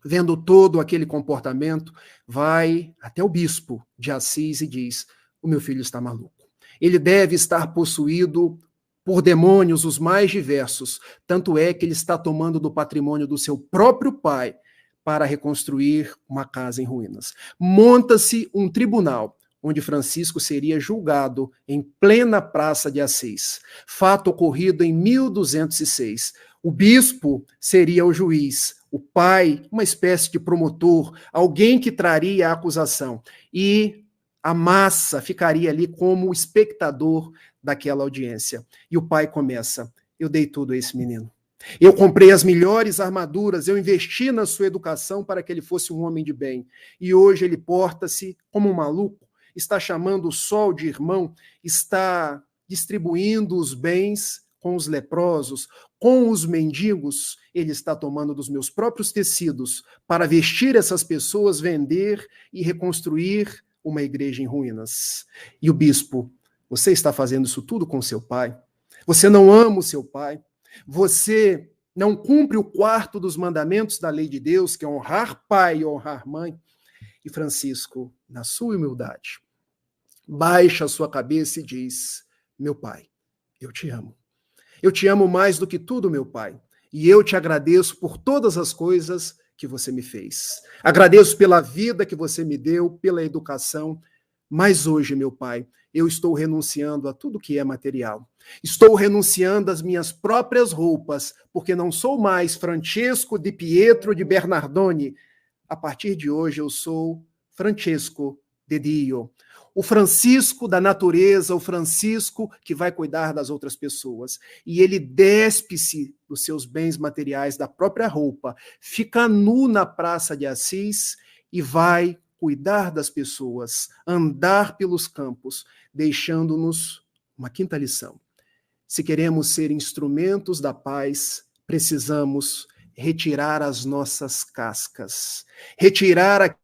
Vendo todo aquele comportamento, vai até o bispo de Assis e diz: o meu filho está maluco. Ele deve estar possuído por demônios os mais diversos, tanto é que ele está tomando do patrimônio do seu próprio pai para reconstruir uma casa em ruínas. Monta-se um tribunal, onde Francisco seria julgado em plena praça de Assis. Fato ocorrido em 1206. O bispo seria o juiz, o pai, uma espécie de promotor, alguém que traria a acusação. E a massa ficaria ali como espectador daquela audiência. E o pai começa: eu dei tudo a esse menino. Eu comprei as melhores armaduras, eu investi na sua educação para que ele fosse um homem de bem. E hoje ele porta-se como um maluco, está chamando o sol de irmão, está distribuindo os bens com os leprosos, com os mendigos. Ele está tomando dos meus próprios tecidos para vestir essas pessoas, vender e reconstruir uma igreja em ruínas. E o bispo: você está fazendo isso tudo com seu pai? Você não ama o seu pai? Você não cumpre o 4º dos mandamentos da lei de Deus, que é honrar pai e honrar mãe? E Francisco, na sua humildade, baixa a sua cabeça e diz: meu pai, eu te amo. Eu te amo mais do que tudo, meu pai. E eu te agradeço por todas as coisas que você me fez. Agradeço pela vida que você me deu, pela educação. Mas hoje, meu pai, eu estou renunciando a tudo que é material. Estou renunciando às minhas próprias roupas, porque não sou mais Francesco di Pietro de Bernardone. A partir de hoje eu sou Francesco de Dio. O Francisco da natureza, o Francisco que vai cuidar das outras pessoas. E ele despe-se dos seus bens materiais, da própria roupa, fica nu na Praça de Assis e vai cuidar das pessoas, andar pelos campos, deixando-nos uma quinta lição. Se queremos ser instrumentos da paz, precisamos retirar as nossas cascas, retirar a...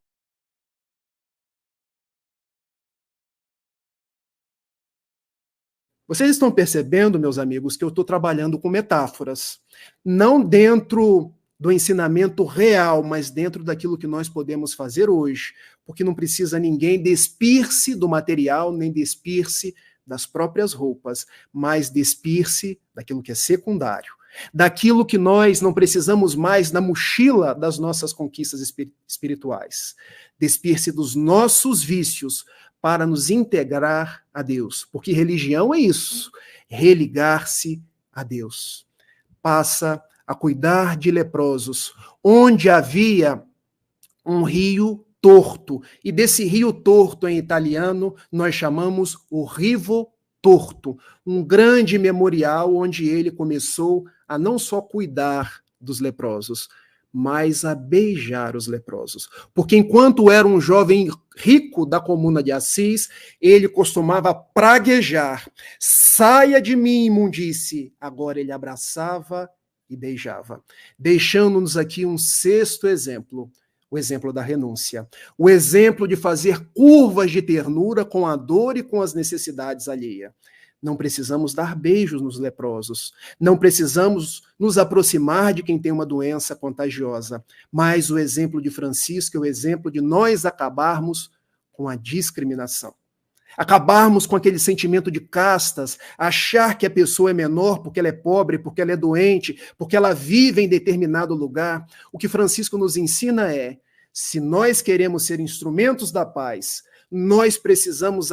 Vocês estão percebendo, meus amigos, que eu estou trabalhando com metáforas, não dentro do ensinamento real, mas dentro daquilo que nós podemos fazer hoje, porque não precisa ninguém despir-se do material, nem despir-se das próprias roupas, mas despir-se daquilo que é secundário, daquilo que nós não precisamos mais na mochila das nossas conquistas espirituais, despir-se dos nossos vícios para nos integrar a Deus, porque religião é isso, religar-se a Deus. Passa a cuidar de leprosos, onde havia um rio torto, e desse rio torto em italiano nós chamamos o Rivo Torto, um grande memorial onde ele começou a não só cuidar dos leprosos, mas a beijar os leprosos. Porque enquanto era um jovem rico da comuna de Assis, ele costumava praguejar, saia de mim, imundície. Agora ele abraçava e beijava, deixando-nos aqui um sexto exemplo, o exemplo da renúncia, o exemplo de fazer curvas de ternura com a dor e com as necessidades alheias. Não precisamos dar beijos nos leprosos, não precisamos nos aproximar de quem tem uma doença contagiosa, mas o exemplo de Francisco é o exemplo de nós acabarmos com a discriminação. Acabarmos com aquele sentimento de castas, achar que a pessoa é menor porque ela é pobre, porque ela é doente, porque ela vive em determinado lugar. O que Francisco nos ensina é, se nós queremos ser instrumentos da paz, nós precisamos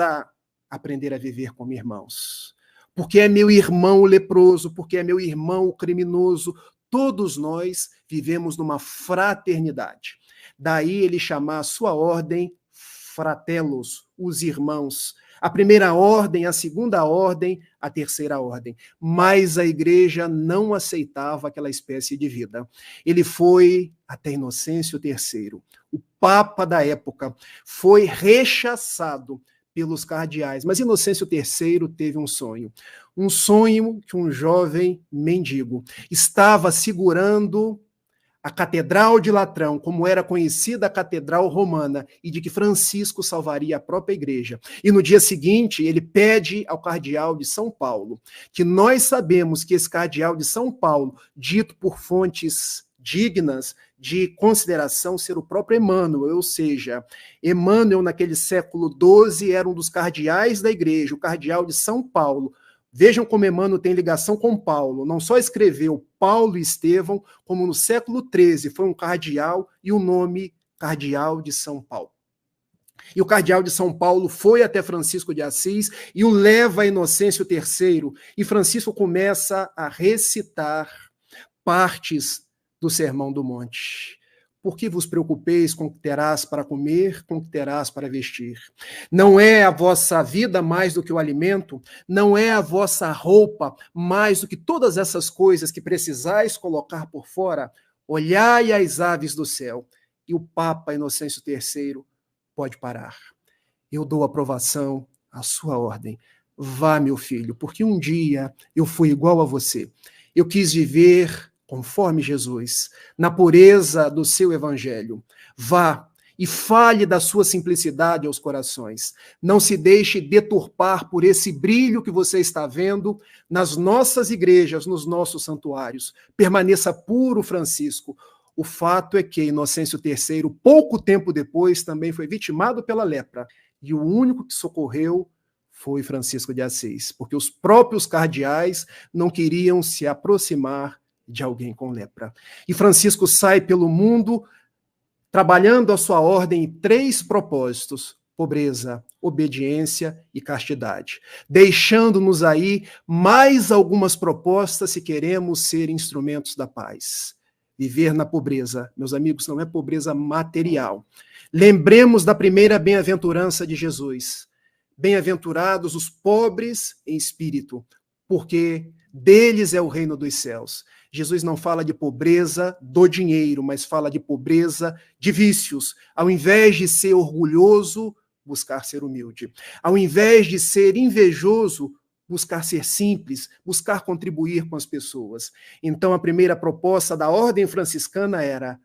aprender a viver como irmãos. Porque é meu irmão o leproso, porque é meu irmão o criminoso, todos nós vivemos numa fraternidade. Daí ele chamar a sua ordem fratelos, os irmãos. A primeira ordem, a segunda ordem, a terceira ordem. Mas a igreja não aceitava aquela espécie de vida. Ele foi até Inocêncio III. O papa da época foi rechaçado pelos cardeais. Mas Inocêncio III teve um sonho que um jovem mendigo estava segurando a Catedral de Latrão, como era conhecida a Catedral Romana, e de que Francisco salvaria a própria igreja. E no dia seguinte, ele pede ao cardeal de São Paulo, que nós sabemos que esse cardeal de São Paulo, dito por fontes dignas de consideração ser o próprio Emmanuel, ou seja, Emmanuel naquele século XII era um dos cardeais da igreja, o cardeal de São Paulo. Vejam como Emmanuel tem ligação com Paulo. Não só escreveu Paulo e Estevão, como no século XIII foi um cardeal e o nome Cardeal de São Paulo. E o cardeal de São Paulo foi até Francisco de Assis e o leva a Inocêncio III. E Francisco começa a recitar partes do Sermão do Monte. Por que vos preocupeis com o que terás para comer, com o que terás para vestir? Não é a vossa vida mais do que o alimento? Não é a vossa roupa mais do que todas essas coisas que precisais colocar por fora? Olhai as aves do céu. E o Papa Inocêncio III pode parar. Eu dou aprovação à sua ordem. Vá, meu filho, porque um dia eu fui igual a você. Eu quis viver conforme Jesus, na pureza do seu evangelho. Vá e fale da sua simplicidade aos corações. Não se deixe deturpar por esse brilho que você está vendo nas nossas igrejas, nos nossos santuários. Permaneça puro, Francisco. O fato é que Inocêncio III, pouco tempo depois, também foi vitimado pela lepra. E o único que socorreu foi Francisco de Assis, porque os próprios cardeais não queriam se aproximar de alguém com lepra. E Francisco sai pelo mundo trabalhando a sua ordem em 3 propósitos: pobreza, obediência e castidade, deixando-nos aí mais algumas propostas se queremos ser instrumentos da paz. Viver na pobreza, meus amigos, não é pobreza material. Lembremos da primeira bem-aventurança de Jesus. Bem-aventurados os pobres em espírito, porque deles é o reino dos céus. Jesus não fala de pobreza do dinheiro, mas fala de pobreza de vícios. Ao invés de ser orgulhoso, buscar ser humilde. Ao invés de ser invejoso, buscar ser simples, buscar contribuir com as pessoas. Então, a primeira proposta da ordem franciscana era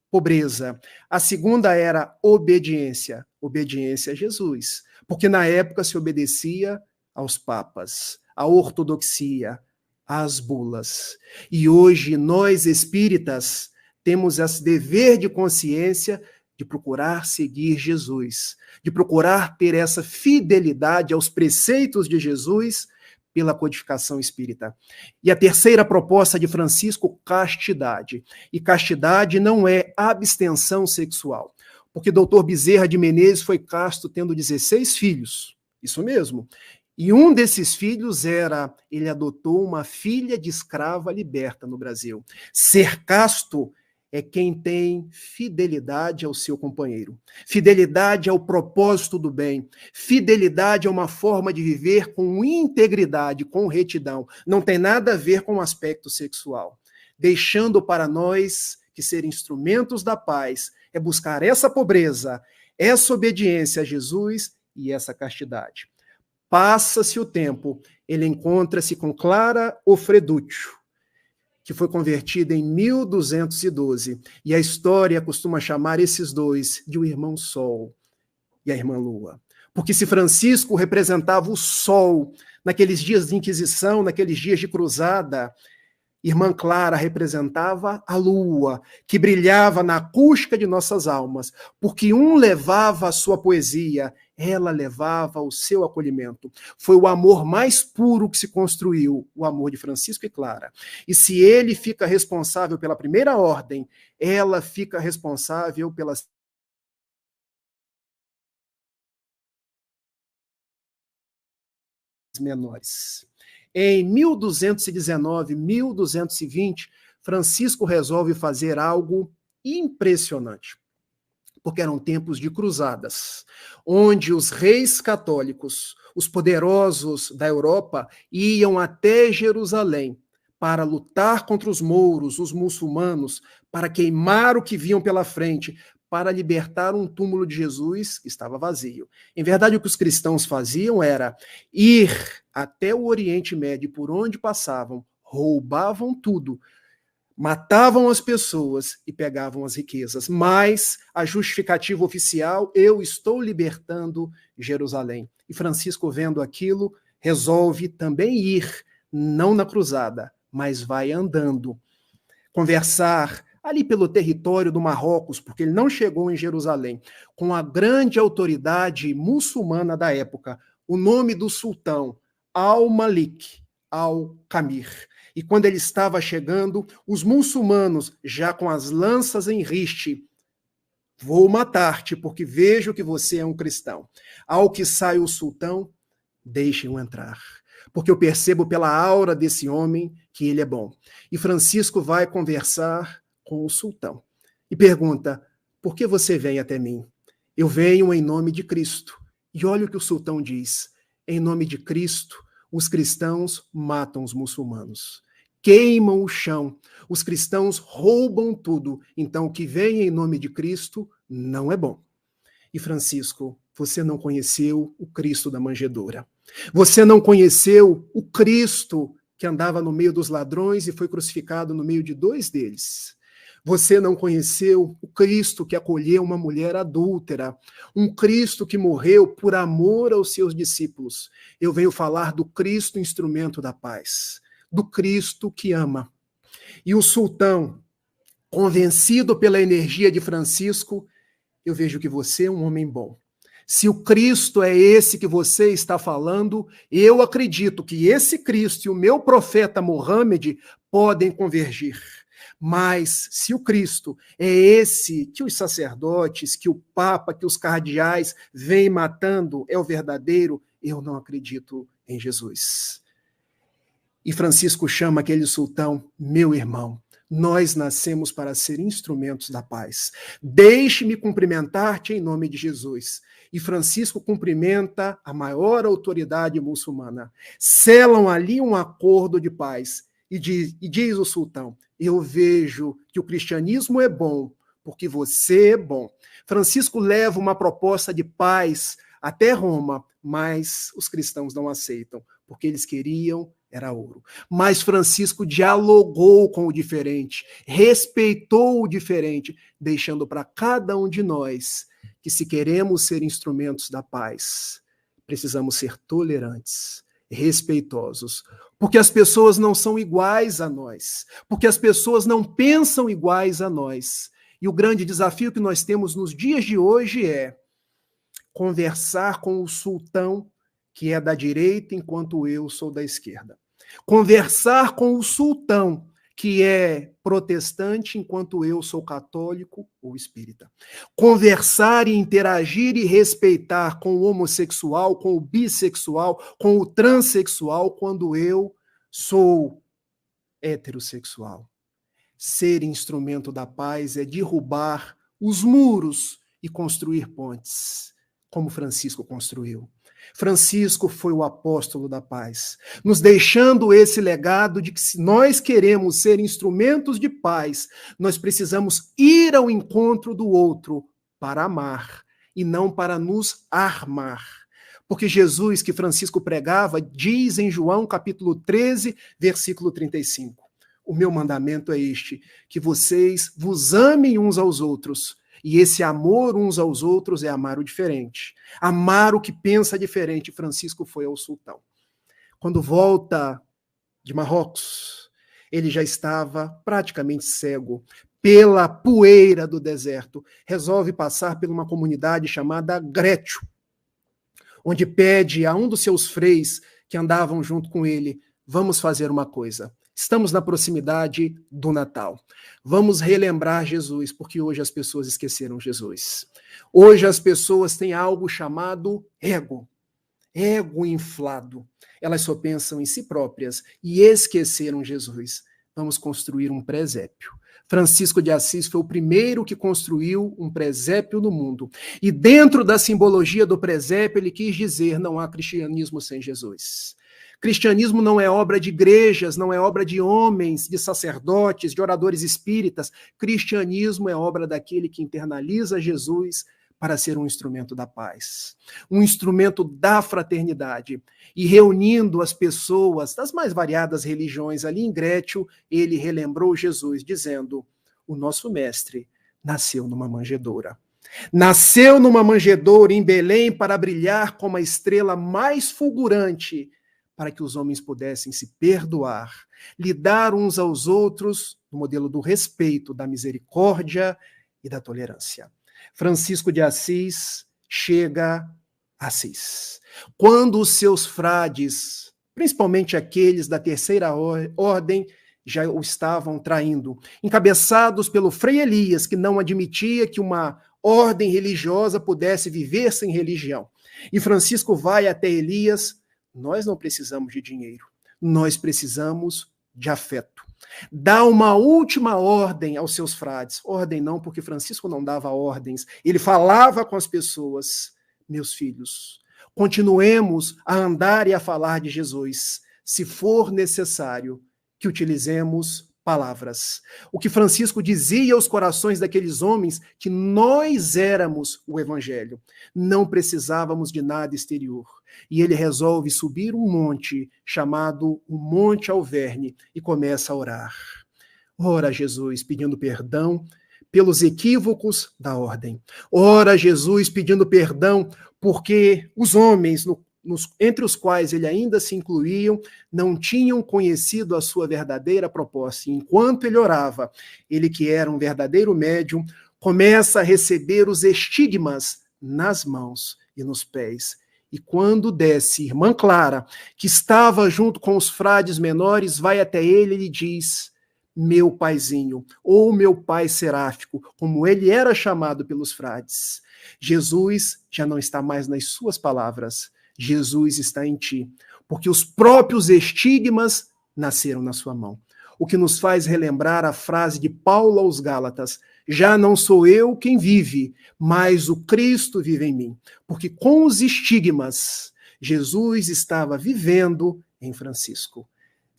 pobreza. A segunda era obediência. Obediência a Jesus. Porque na época se obedecia aos papas, à ortodoxia, às bulas. E hoje nós espíritas temos esse dever de consciência de procurar seguir Jesus, de procurar ter essa fidelidade aos preceitos de Jesus pela codificação espírita. E a terceira proposta de Francisco, castidade. E castidade não é abstenção sexual, porque Dr. Bezerra de Menezes foi casto tendo 16 filhos, isso mesmo. E um desses filhos ele adotou uma filha de escrava liberta no Brasil. Ser casto é quem tem fidelidade ao seu companheiro. Fidelidade ao propósito do bem. Fidelidade é uma forma de viver com integridade, com retidão. Não tem nada a ver com o aspecto sexual. Deixando para nós que ser instrumentos da paz é buscar essa pobreza, essa obediência a Jesus e essa castidade. Passa-se o tempo, ele encontra-se com Clara Ofreduccio, que foi convertida em 1212. E a história costuma chamar esses dois de o irmão Sol e a irmã Lua. Porque se Francisco representava o Sol naqueles dias de Inquisição, naqueles dias de cruzada, irmã Clara representava a lua, que brilhava na acústica de nossas almas, porque um levava a sua poesia, ela levava o seu acolhimento. Foi o amor mais puro que se construiu, o amor de Francisco e Clara. E se ele fica responsável pela primeira ordem, ela fica responsável pelas menores. Em 1219, 1220, Francisco resolve fazer algo impressionante, porque eram tempos de cruzadas, onde os reis católicos, os poderosos da Europa, iam até Jerusalém para lutar contra os mouros, os muçulmanos, para queimar o que viam pela frente, para libertar um túmulo de Jesus que estava vazio. Em verdade, o que os cristãos faziam era ir até o Oriente Médio, por onde passavam, roubavam tudo, matavam as pessoas e pegavam as riquezas. Mas a justificativa oficial, eu estou libertando Jerusalém. E Francisco, vendo aquilo, resolve também ir, não na cruzada, mas vai andando, conversar ali pelo território do Marrocos, porque ele não chegou em Jerusalém, com a grande autoridade muçulmana da época, o nome do sultão, Al-Malik, Al-Kamir. E quando ele estava chegando, os muçulmanos, já com as lanças em riste, vou matar-te, porque vejo que você é um cristão. Ao que sai o sultão, deixem-o entrar, porque eu percebo pela aura desse homem que ele é bom. E Francisco vai conversar com o sultão e pergunta: por que você vem até mim? Eu venho em nome de Cristo. E olha o que o sultão diz: em nome de Cristo, os cristãos matam os muçulmanos, queimam o chão, os cristãos roubam tudo, então o que vem em nome de Cristo não é bom. E Francisco, você não conheceu o Cristo da manjedoura. Você não conheceu o Cristo que andava no meio dos ladrões e foi crucificado no meio de dois deles. Você não conheceu o Cristo que acolheu uma mulher adúltera, um Cristo que morreu por amor aos seus discípulos. Eu venho falar do Cristo, instrumento da paz, do Cristo que ama. E o sultão, convencido pela energia de Francisco, eu vejo que você é um homem bom. Se o Cristo é esse que você está falando, eu acredito que esse Cristo e o meu profeta Mohammed podem convergir. Mas se o Cristo é esse que os sacerdotes, que o Papa, que os cardeais vêm matando, é o verdadeiro, eu não acredito em Jesus. E Francisco chama aquele sultão, meu irmão, nós nascemos para ser instrumentos da paz. Deixe-me cumprimentar-te em nome de Jesus. E Francisco cumprimenta a maior autoridade muçulmana. Selam ali um acordo de paz. e diz o sultão: eu vejo que o cristianismo é bom, porque você é bom. Francisco leva uma proposta de paz até Roma, mas os cristãos não aceitam, porque eles queriam era ouro. Mas Francisco dialogou com o diferente, respeitou o diferente, deixando para cada um de nós que, se queremos ser instrumentos da paz, precisamos ser tolerantes, respeitosos, porque as pessoas não são iguais a nós, porque as pessoas não pensam iguais a nós. E o grande desafio que nós temos nos dias de hoje é conversar com o sultão, que é da direita, enquanto eu sou da esquerda. Conversar com o sultão, que é protestante, enquanto eu sou católico ou espírita. Conversar e interagir e respeitar com o homossexual, com o bissexual, com o transexual, quando eu sou heterossexual. Ser instrumento da paz é derrubar os muros e construir pontes, como Francisco construiu. Francisco foi o apóstolo da paz, nos deixando esse legado de que, se nós queremos ser instrumentos de paz, nós precisamos ir ao encontro do outro para amar e não para nos armar. Porque Jesus, que Francisco pregava, diz em João capítulo 13, versículo 35, o meu mandamento é este, que vocês vos amem uns aos outros. E esse amor uns aos outros é amar o diferente. Amar o que pensa diferente. Francisco foi ao sultão. Quando volta de Marrocos, ele já estava praticamente cego pela poeira do deserto. Resolve passar por uma comunidade chamada Grétio, onde pede a um dos seus freis que andavam junto com ele: vamos fazer uma coisa. Estamos na proximidade do Natal. Vamos relembrar Jesus, porque hoje as pessoas esqueceram Jesus. Hoje as pessoas têm algo chamado ego. Ego inflado. Elas só pensam em si próprias e esqueceram Jesus. Vamos construir um presépio. Francisco de Assis foi o primeiro que construiu um presépio no mundo. E dentro da simbologia do presépio, ele quis dizer: não há cristianismo sem Jesus. Cristianismo não é obra de igrejas, não é obra de homens, de sacerdotes, de oradores espíritas. Cristianismo é obra daquele que internaliza Jesus para ser um instrumento da paz, um instrumento da fraternidade. E reunindo as pessoas das mais variadas religiões ali em Grétio, ele relembrou Jesus, dizendo: o nosso mestre nasceu numa manjedoura. Nasceu numa manjedoura em Belém para brilhar como a estrela mais fulgurante, para que os homens pudessem se perdoar, lidar uns aos outros no modelo do respeito, da misericórdia e da tolerância. Francisco de Assis chega a Assis. Quando os seus frades, principalmente aqueles da terceira ordem, já o estavam traindo, encabeçados pelo Frei Elias, que não admitia que uma ordem religiosa pudesse viver sem religião. E Francisco vai até Elias: nós não precisamos de dinheiro, nós precisamos de afeto. Dá uma última ordem aos seus frades. Ordem não, porque Francisco não dava ordens. Ele falava com as pessoas: meus filhos, continuemos a andar e a falar de Jesus. Se for necessário, que utilizemos palavras. O que Francisco dizia aos corações daqueles homens, que nós éramos o evangelho. Não precisávamos de nada exterior. E ele resolve subir um monte chamado o Monte Alverne e começa a orar. Ora Jesus pedindo perdão pelos equívocos da ordem. Ora Jesus pedindo perdão porque os homens, entre os quais ele ainda se incluíam, não tinham conhecido a sua verdadeira proposta. E enquanto ele orava, ele, que era um verdadeiro médium, começa a receber os estigmas nas mãos e nos pés. E quando desce, irmã Clara, que estava junto com os frades menores, vai até ele e lhe diz: meu paizinho, ou meu pai seráfico, como ele era chamado pelos frades. Jesus já não está mais nas suas palavras, Jesus está em ti, porque os próprios estigmas nasceram na sua mão. O que nos faz relembrar a frase de Paulo aos Gálatas: já não sou eu quem vive, mas o Cristo vive em mim. Porque com os estigmas, Jesus estava vivendo em Francisco.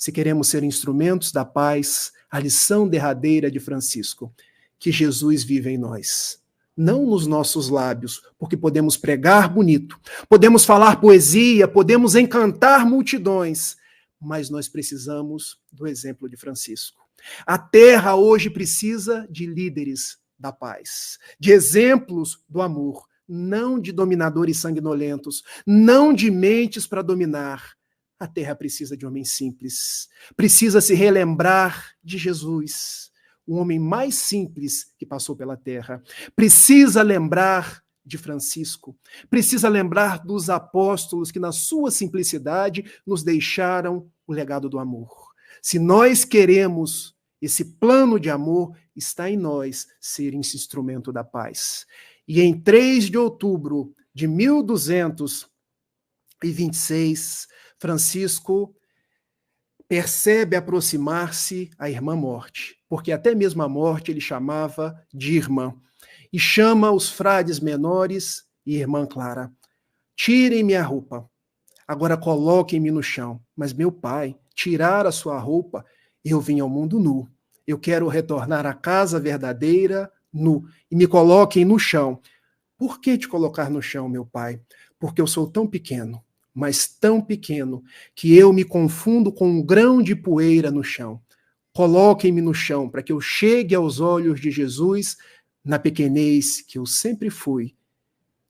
Se queremos ser instrumentos da paz, a lição derradeira de Francisco, que Jesus vive em nós. Não nos nossos lábios, porque podemos pregar bonito, podemos falar poesia, podemos encantar multidões, mas nós precisamos do exemplo de Francisco. A terra hoje precisa de líderes da paz, de exemplos do amor, não de dominadores sanguinolentos, não de mentes para dominar. A terra precisa de homens simples, precisa se relembrar de Jesus, o homem mais simples que passou pela terra. Precisa lembrar de Francisco, precisa lembrar dos apóstolos que, na sua simplicidade, nos deixaram o legado do amor. Se nós queremos esse plano de amor, está em nós ser esse instrumento da paz. E em 3 de outubro de 1226, Francisco percebe aproximar-se a irmã morte, porque até mesmo a morte ele chamava de irmã, e chama os frades menores e irmã Clara: tirem minha roupa, agora coloquem-me no chão. Mas meu pai, tirar a sua roupa, eu vim ao mundo nu, eu quero retornar à casa verdadeira nu, e me coloquem no chão. Por que te colocar no chão, meu pai? Porque eu sou tão pequeno, mas tão pequeno, que eu me confundo com um grão de poeira no chão. Coloquem-me no chão, para que eu chegue aos olhos de Jesus na pequenez que eu sempre fui,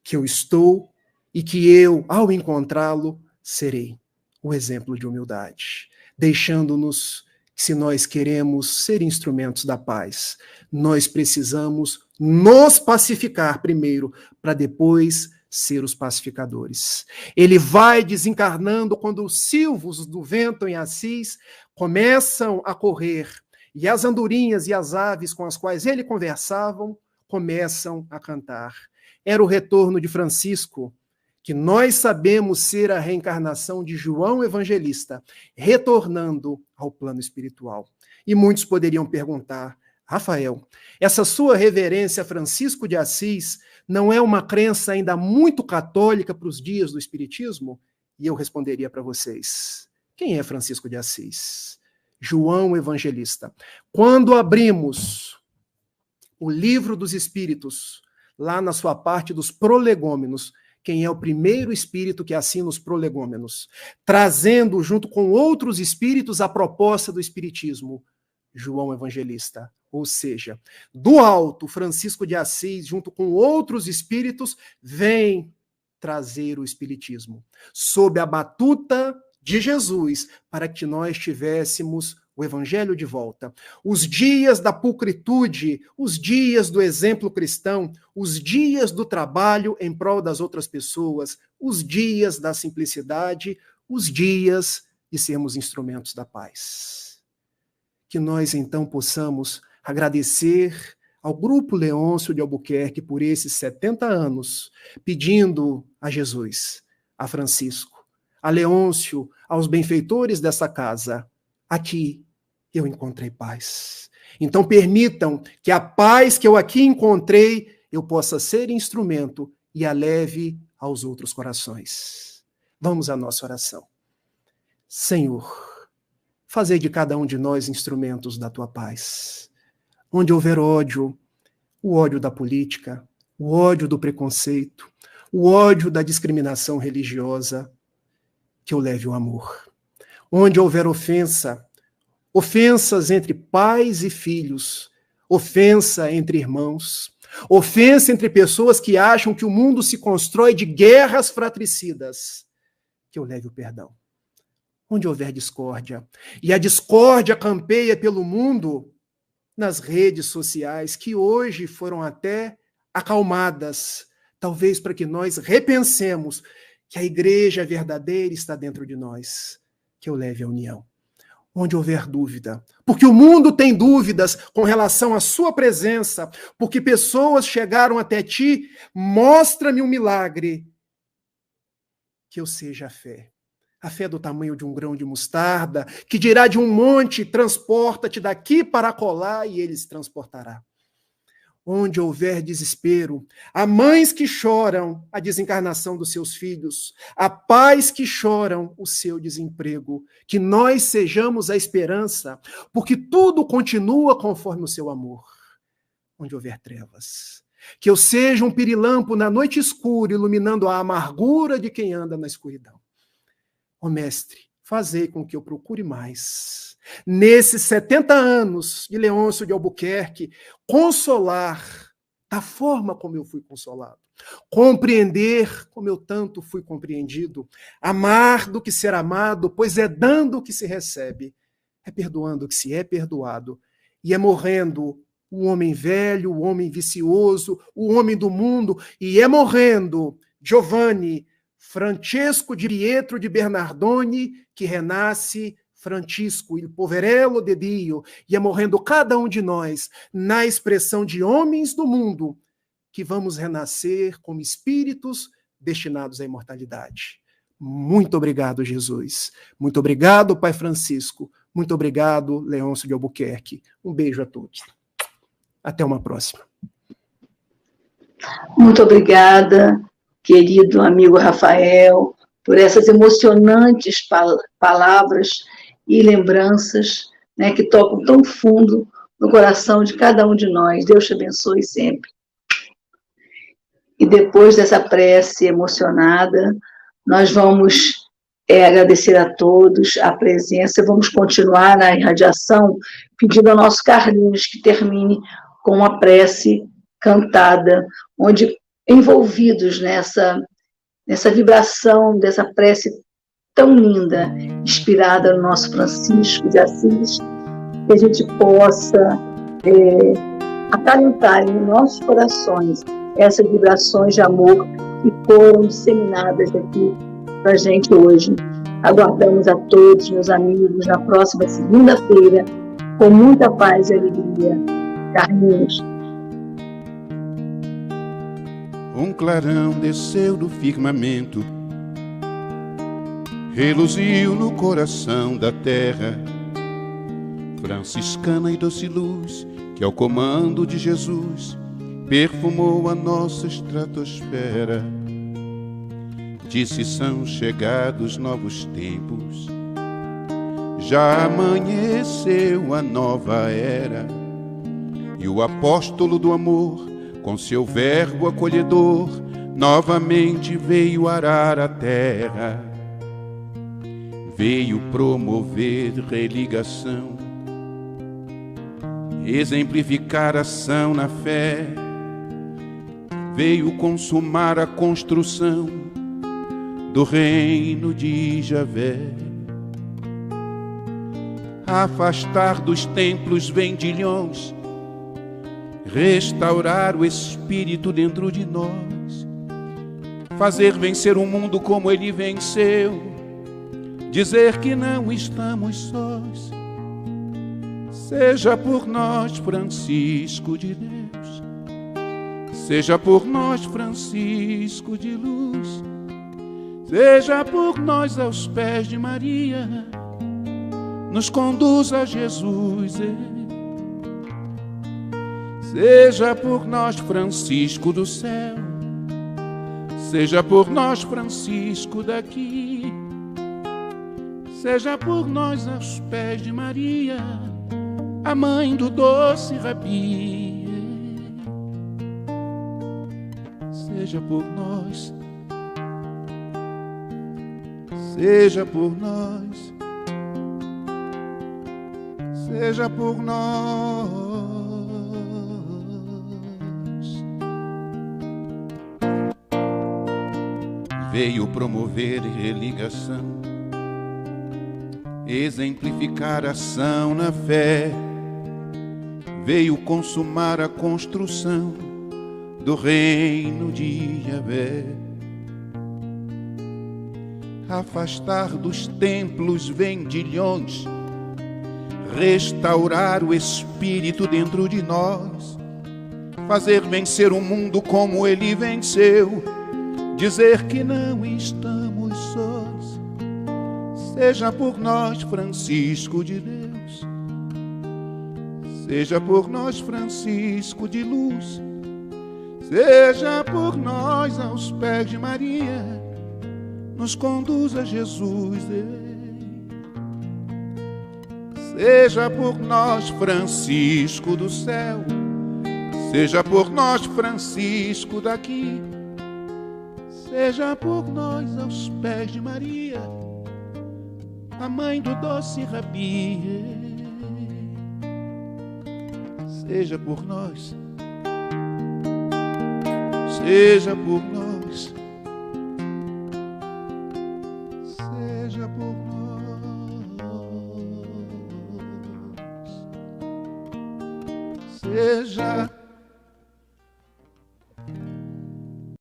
que eu estou e que eu, ao encontrá-lo, serei o exemplo de humildade, deixando-nos, se nós queremos ser instrumentos da paz, nós precisamos nos pacificar primeiro, para depois ser os pacificadores. Ele vai desencarnando quando os silvos do vento em Assis começam a correr e as andorinhas e as aves com as quais ele conversavam começam a cantar. Era o retorno de Francisco, que nós sabemos ser a reencarnação de João Evangelista, retornando ao plano espiritual. E muitos poderiam perguntar: Rafael, essa sua reverência a Francisco de Assis não é uma crença ainda muito católica para os dias do Espiritismo? E eu responderia para vocês: quem é Francisco de Assis? João Evangelista. Quando abrimos o livro dos Espíritos, lá na sua parte dos prolegômenos, quem é o primeiro espírito que assina os prolegômenos, trazendo junto com outros espíritos a proposta do Espiritismo? João Evangelista. Ou seja, do alto, Francisco de Assis, junto com outros espíritos, vem trazer o Espiritismo, sob a batuta de Jesus, para que nós tivéssemos o Evangelho de volta. Os dias da pulcritude, os dias do exemplo cristão, os dias do trabalho em prol das outras pessoas, os dias da simplicidade, os dias de sermos instrumentos da paz. Que nós, então, possamos agradecer ao Grupo Leôncio de Albuquerque por esses 70 anos, pedindo a Jesus, a Francisco, a Leôncio, aos benfeitores dessa casa: aqui eu encontrei paz. Então permitam que a paz que eu aqui encontrei, eu possa ser instrumento e a leve aos outros corações. Vamos à nossa oração. Senhor, fazei de cada um de nós instrumentos da tua paz. Onde houver ódio, o ódio da política, o ódio do preconceito, o ódio da discriminação religiosa, que eu leve o amor. Onde houver ofensa, ofensas entre pais e filhos, ofensa entre irmãos, ofensa entre pessoas que acham que o mundo se constrói de guerras fratricidas, que eu leve o perdão. Onde houver discórdia, e a discórdia campeia pelo mundo, nas redes sociais, que hoje foram até acalmadas, talvez para que nós repensemos que a igreja verdadeira está dentro de nós, que eu leve a união. Onde houver dúvida, porque o mundo tem dúvidas com relação à sua presença, porque pessoas chegaram até ti, mostra-me um milagre, que eu seja a fé do tamanho de um grão de mostarda, que dirá de um monte, transporta-te daqui para acolá, e ele se transportará. onde houver desespero, há mães que choram a desencarnação dos seus filhos, há pais que choram o seu desemprego, que nós sejamos a esperança, porque tudo continua conforme o seu amor. Onde houver trevas, que eu seja um pirilampo na noite escura, iluminando a amargura de quem anda na escuridão. Ó Mestre, fazei com que eu procure mais, nesses 70 anos de Leôncio de Albuquerque, consolar da forma como eu fui consolado, compreender como eu tanto fui compreendido, amar do que ser amado, pois é dando o que se recebe, é perdoando o que se é perdoado, e é morrendo o homem velho, o homem vicioso, o homem do mundo, e é morrendo Giovanni Francesco di Pietro di Bernardoni, que renasce Francisco, il poverello de Dio, e é morrendo cada um de nós na expressão de homens do mundo, que vamos renascer como espíritos destinados à imortalidade. Muito obrigado, Jesus. Muito obrigado, Pai Francisco. Muito obrigado, Leôncio de Albuquerque. Um beijo a todos. Até uma próxima. Muito obrigada, querido amigo Rafael, por essas emocionantes palavras e lembranças, né, que tocam tão fundo no coração de cada um de nós. Deus te abençoe sempre. E depois dessa prece emocionada, nós vamos agradecer a todos a presença. Vamos continuar na irradiação, pedindo ao nosso Carlinhos que termine com uma prece cantada, onde envolvidos nessa vibração dessa prece tão linda, inspirada no nosso Francisco de Assis, que a gente possa acalentar em nossos corações essas vibrações de amor que foram disseminadas aqui para a gente hoje. Aguardamos a todos, meus amigos, na próxima segunda-feira, com muita paz e alegria. Carlinhos. Um clarão desceu do firmamento, reluziu no coração da terra, franciscana e doce luz, que ao comando de Jesus perfumou a nossa estratosfera. Disse: são chegados novos tempos, já amanheceu a nova era, e o apóstolo do amor, com seu verbo acolhedor, novamente veio arar a terra. Veio promover religação, exemplificar ação na fé, veio consumar a construção do reino de Javé. Afastar dos templos vendilhões, restaurar o espírito dentro de nós, fazer vencer o mundo como ele venceu, dizer que não estamos sós. Seja por nós, Francisco de Deus, seja por nós, Francisco de luz, seja por nós aos pés de Maria, nos conduz a Jesus. Seja por nós, Francisco do céu, seja por nós, Francisco daqui, seja por nós aos pés de Maria, a mãe do doce Rabi. Seja por nós, seja por nós, seja por nós. Veio promover religação, exemplificar ação na fé, veio consumar a construção do reino de Javé. Afastar dos templos vendilhões, restaurar o espírito dentro de nós, fazer vencer o mundo como ele venceu, dizer que não estamos sós. Seja por nós, Francisco de Deus, Seja por nós, Francisco de luz, seja por nós aos pés de Maria, nos conduz a Jesus. Seja por nós, Francisco do céu, seja por nós, Francisco daqui, seja por nós aos pés de Maria, a mãe do doce Rabi. Seja por nós, seja por nós, seja por nós, seja